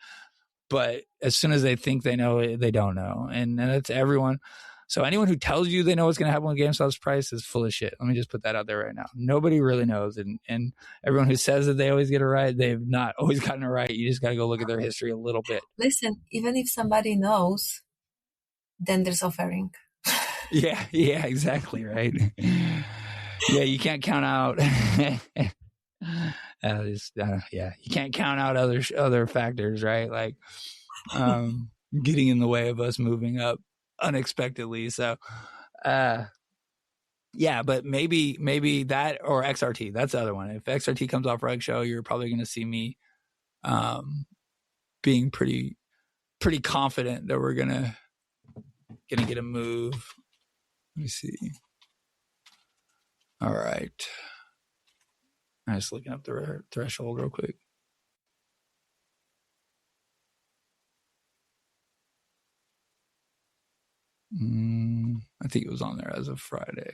Speaker 2: but as soon as they think they know, they don't know, and that's everyone. So anyone who tells you they know what's going to happen with GameStop's price is full of shit. Let me just put that out there right now. Nobody really knows, and everyone who says that they always get it right, they've not always gotten it right. You just got to go look at their history a little bit.
Speaker 3: Listen, even if somebody knows, then there's offering.
Speaker 2: Yeah, exactly, right. Yeah, you can't count out. You can't count out other factors, right? Like getting in the way of us moving up unexpectedly. So, but maybe that or XRT. That's the other one. If XRT comes off Reg Show, you're probably going to see me being pretty confident that we're gonna get a move. Let me see. All right. I'm just looking up the threshold real quick. I think it was on there as of Friday.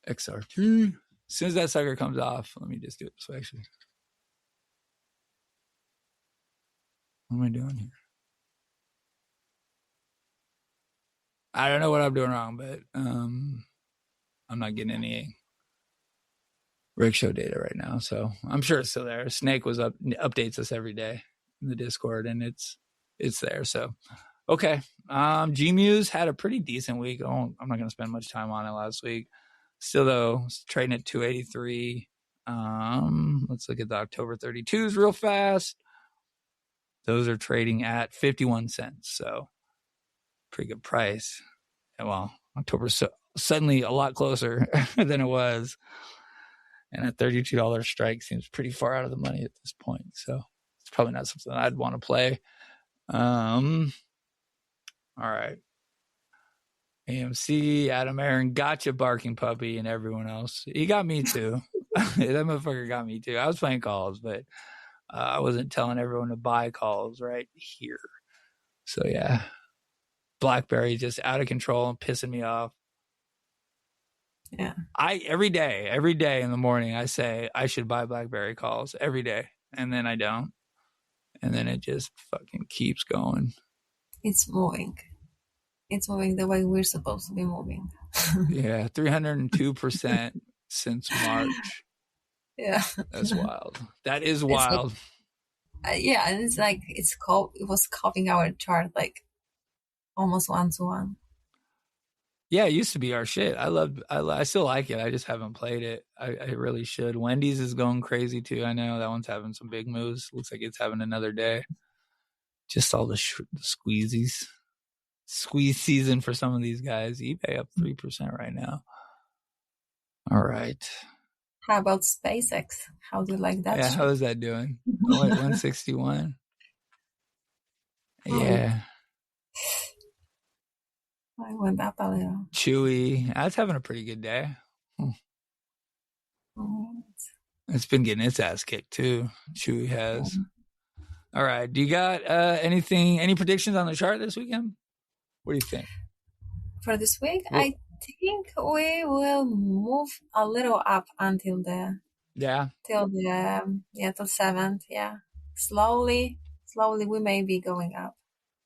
Speaker 2: XRT. As soon as that sucker comes off, let me just do it this way, actually. What am I doing here? I don't know what I'm doing wrong, but I'm not getting any Rig Show data right now, so I'm sure it's still there. Snake updates us every day in the Discord, and it's there. So, okay. Gmuse had a pretty decent week. I'm not going to spend much time on it last week. Still, though, trading at 283. Let's look at the October 32s real fast. Those are trading at 51 cents, so pretty good price. Well, October's suddenly a lot closer than it was. And a $32 strike seems pretty far out of the money at this point. So it's probably not something I'd want to play. All right. AMC, Adam Aaron, gotcha, Barking Puppy, and everyone else. He got me too. That motherfucker got me too. I was playing calls, but I wasn't telling everyone to buy calls right here. So yeah. BlackBerry just out of control and pissing me off.
Speaker 3: Yeah.
Speaker 2: Every day in the morning, I say I should buy BlackBerry calls every day, and then I don't, and then it just fucking keeps going.
Speaker 3: It's moving the way we're supposed to be moving.
Speaker 2: Yeah, 302% since March.
Speaker 3: Yeah,
Speaker 2: that's wild. That is wild.
Speaker 3: Yeah, and it's like it was copying our chart like almost 1-to-1.
Speaker 2: Yeah, it used to be our shit. I still like it. I just haven't played it. I really should. Wendy's is going crazy too. I know that one's having some big moves. Looks like it's having another day. Just all the squeezies. Squeeze season for some of these guys. eBay up 3% right now. All right.
Speaker 3: How about SpaceX? How do you like that?
Speaker 2: Yeah, how is that doing? 161. Yeah.
Speaker 3: I went up a little.
Speaker 2: Chewy. That's having a pretty good day. It's been getting its ass kicked too. Chewy has. All right. Do you got any predictions on the chart this weekend? What do you think?
Speaker 3: For this week, I think we will move a little up until till 7th. Yeah. Slowly we may be going up.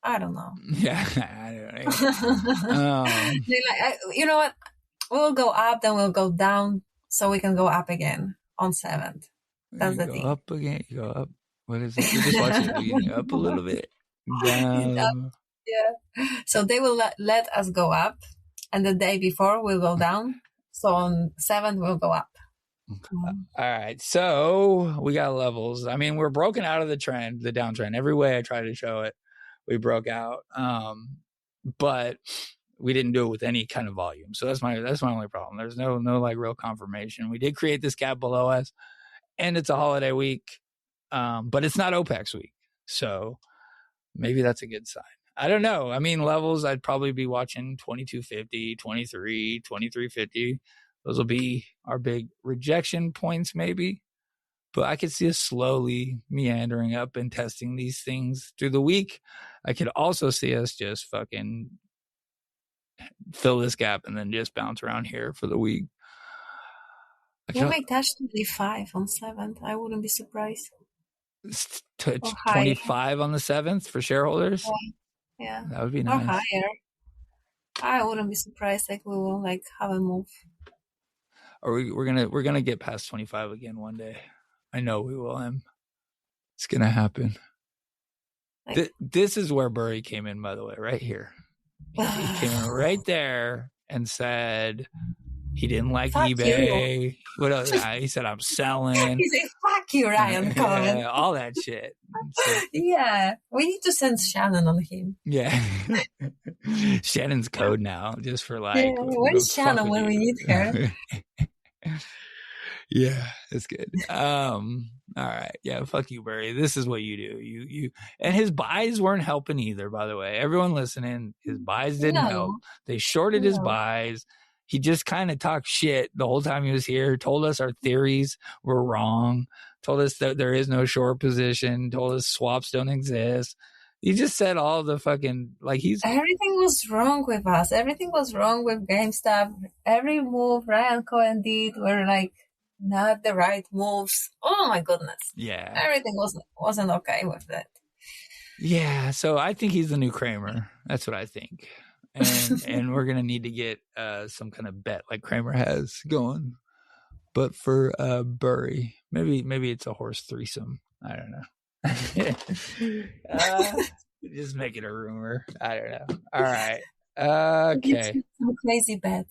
Speaker 3: I don't know.
Speaker 2: Yeah, I don't know.
Speaker 3: You know what? We'll go up, then we'll go down, so we can go up again on 7th. That's the thing.
Speaker 2: Up again. You go up. What is it? You're just watching it. You're getting up a little bit. Down.
Speaker 3: Yeah. So they will let us go up, and the day before we'll go down. So on 7th we'll go up.
Speaker 2: Okay. All right. So we got levels. I mean, we're broken out of the downtrend. Every way I try to show it, we broke out. But we didn't do it with any kind of volume. So that's my only problem. There's no like real confirmation. We did create this gap below us, and it's a holiday week. But it's not OPEX week. So maybe that's a good sign. I don't know. I mean, levels, I'd probably be watching 2250, 23, 2350. Those will be our big rejection points, maybe. But I could see us slowly meandering up and testing these things through the week. I could also see us just fucking fill this gap and then just bounce around here for the week.
Speaker 3: We may touch 25 on 7th. I wouldn't be surprised.
Speaker 2: Touch 25 on the 7th for shareholders?
Speaker 3: Yeah.
Speaker 2: That would be
Speaker 3: or
Speaker 2: nice.
Speaker 3: Higher. I wouldn't be surprised we will have a move.
Speaker 2: Or we're gonna get past 25 again one day. I know we will, Em. It's gonna happen. This is where Burry came in, by the way, right here. He came in right there and said he didn't like eBay.
Speaker 3: You.
Speaker 2: What else? He said I'm selling.
Speaker 3: He said, "Fuck you, Ryan Cohen."
Speaker 2: Yeah, all that shit. So,
Speaker 3: yeah, we need to send Shannon on him.
Speaker 2: Yeah, Shannon's code now, just for
Speaker 3: where's Shannon when we need her?
Speaker 2: Yeah, it's good. All right. Yeah, fuck you, Burry. This is what you do. You and his buys weren't helping either, by the way. Everyone listening, his buys didn't help. They shorted his buys. He just kind of talked shit the whole time he was here, told us our theories were wrong, told us that there is no short position, told us swaps don't exist. He just said all the fucking
Speaker 3: everything was wrong with us. Everything was wrong with GameStop. Every move Ryan Cohen did were not the right moves. Oh my goodness.
Speaker 2: Yeah.
Speaker 3: Everything wasn't okay with that.
Speaker 2: Yeah, so I think he's the new Kramer. That's what I think. And we're gonna need to get some kind of bet like Kramer has going. But for Burry, maybe it's a horse threesome. I don't know. Just make it a rumor. I don't know. All right. Okay.
Speaker 3: Some crazy bet.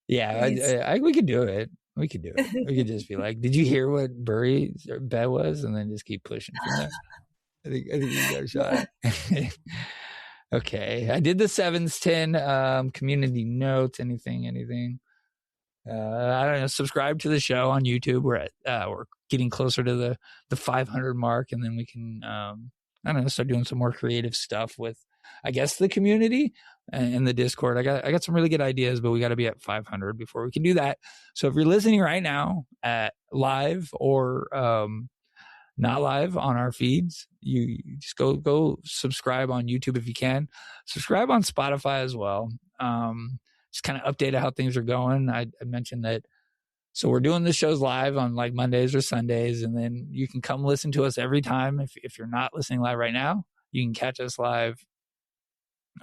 Speaker 2: Yeah, we could do it. We could do it. We could just be like, "Did you hear what Burry's bet was?" And then just keep pushing from there. I think you got a shot. Okay, I did the 7s10 community notes. Anything? I don't know. Subscribe to the show on YouTube. We're getting closer to the 500 mark, and then we can I don't know, start doing some more creative stuff with, I guess, the community and the Discord. I got some really good ideas, but we got to be at 500 before we can do that. So if you're listening right now at live or not live on our feeds, you just go subscribe on YouTube if you can. Subscribe on Spotify as well. Just kind of update how things are going. I mentioned that. So we're doing the shows live on Mondays or Sundays, and then you can come listen to us every time. If you're not listening live right now, you can catch us live.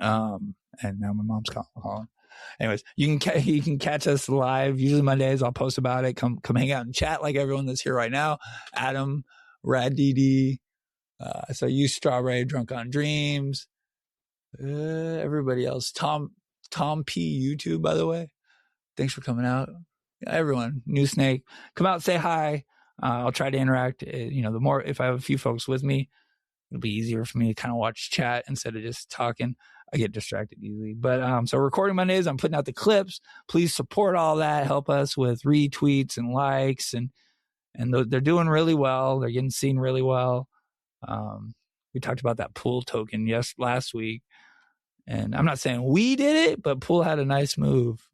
Speaker 2: And now my mom's calling. Anyways, you can catch us live. Usually Mondays. I'll post about it. Come hang out and chat like everyone that's here right now. Adam, Rad DD. So you Strawberry, Drunk on Dreams. Everybody else. Tom P YouTube, by the way. Thanks for coming out. Everyone, New Snake, come out, say hi. I'll try to interact. The more, if I have a few folks with me, it'll be easier for me to kind of watch chat instead of just talking. I get distracted easily. But so recording Mondays, I'm putting out the clips. Please support all that. Help us with retweets and likes, and they're doing really well. They're getting seen really well. We talked about that pool token last week, and I'm not saying we did it, but Pool had a nice move.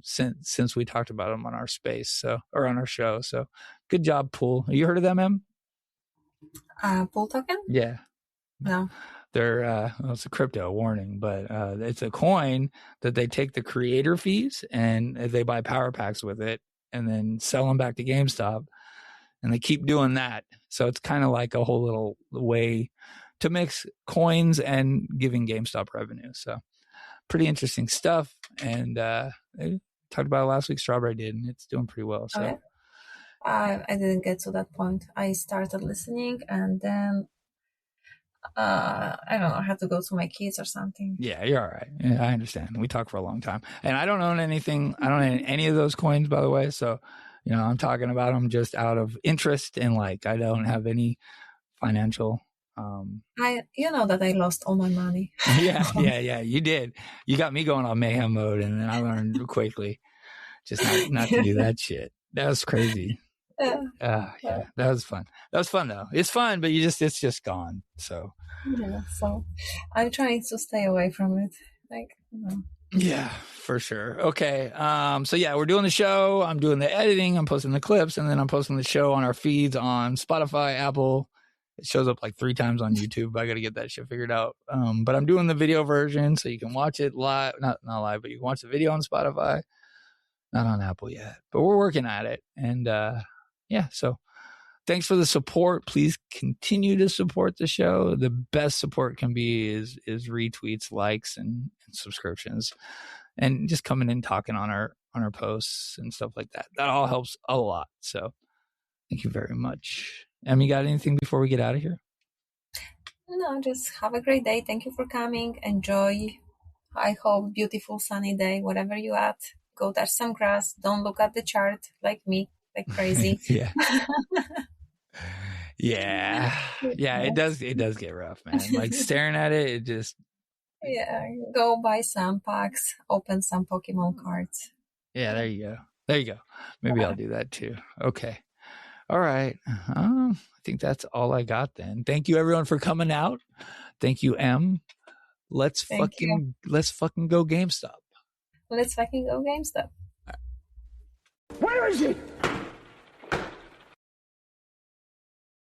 Speaker 2: Since we talked about them on our space, or on our show. So good job, Pool. You heard of them, Em?
Speaker 3: Pool token?
Speaker 2: Yeah.
Speaker 3: No.
Speaker 2: They're it's a crypto warning, but it's a coin that they take the creator fees and they buy power packs with it and then sell them back to GameStop, and they keep doing that. So it's kind of like a whole little way to mix coins and giving GameStop revenue. So pretty interesting stuff, and I talked about it last week. Strawberry did, and it's doing pretty well. So
Speaker 3: I didn't get to that point. I started listening, and then I don't know, I had to go to my kids or something.
Speaker 2: Yeah, you're all right. Yeah, I understand. We talked for a long time, and I don't own anything. I don't own any of those coins, by the way. So I'm talking about them just out of interest, and I don't have any financial.
Speaker 3: That I lost all my money.
Speaker 2: Yeah, you did. You got me going on mayhem mode, and then I learned quickly just not to do that shit. That was crazy. Yeah, that was fun. That was fun though. It's fun, but it's just gone. So
Speaker 3: yeah, so I'm trying to stay away from it.
Speaker 2: Yeah, for sure. Okay. So yeah, we're doing the show. I'm doing the editing. I'm posting the clips, and then I'm posting the show on our feeds on Spotify, Apple. It shows up like 3 times on YouTube. I got to get that shit figured out. But I'm doing the video version, so you can watch it live. Not live, but you can watch the video on Spotify. Not on Apple yet, but we're working at it. And yeah, so thanks for the support. Please continue to support the show. The best support can be is retweets, likes, and subscriptions, and just coming in talking on our posts and stuff like that. That all helps a lot. So thank you very much. Em, you got anything before we get out of here?
Speaker 3: No, just have a great day. Thank you for coming. Enjoy. I hope beautiful sunny day, whatever you at. Go touch some grass. Don't look at the chart like me, like crazy.
Speaker 2: Yeah. Yeah. It does get rough, man. Like staring at it, it just.
Speaker 3: Yeah. Go buy some packs, open some Pokemon cards.
Speaker 2: Yeah, there you go. Maybe I'll do that too. Okay. All right. I think that's all I got then. Thank you everyone for coming out. Thank you, Em. Let's fucking go GameStop.
Speaker 3: Let's fucking go GameStop.
Speaker 9: Where is it?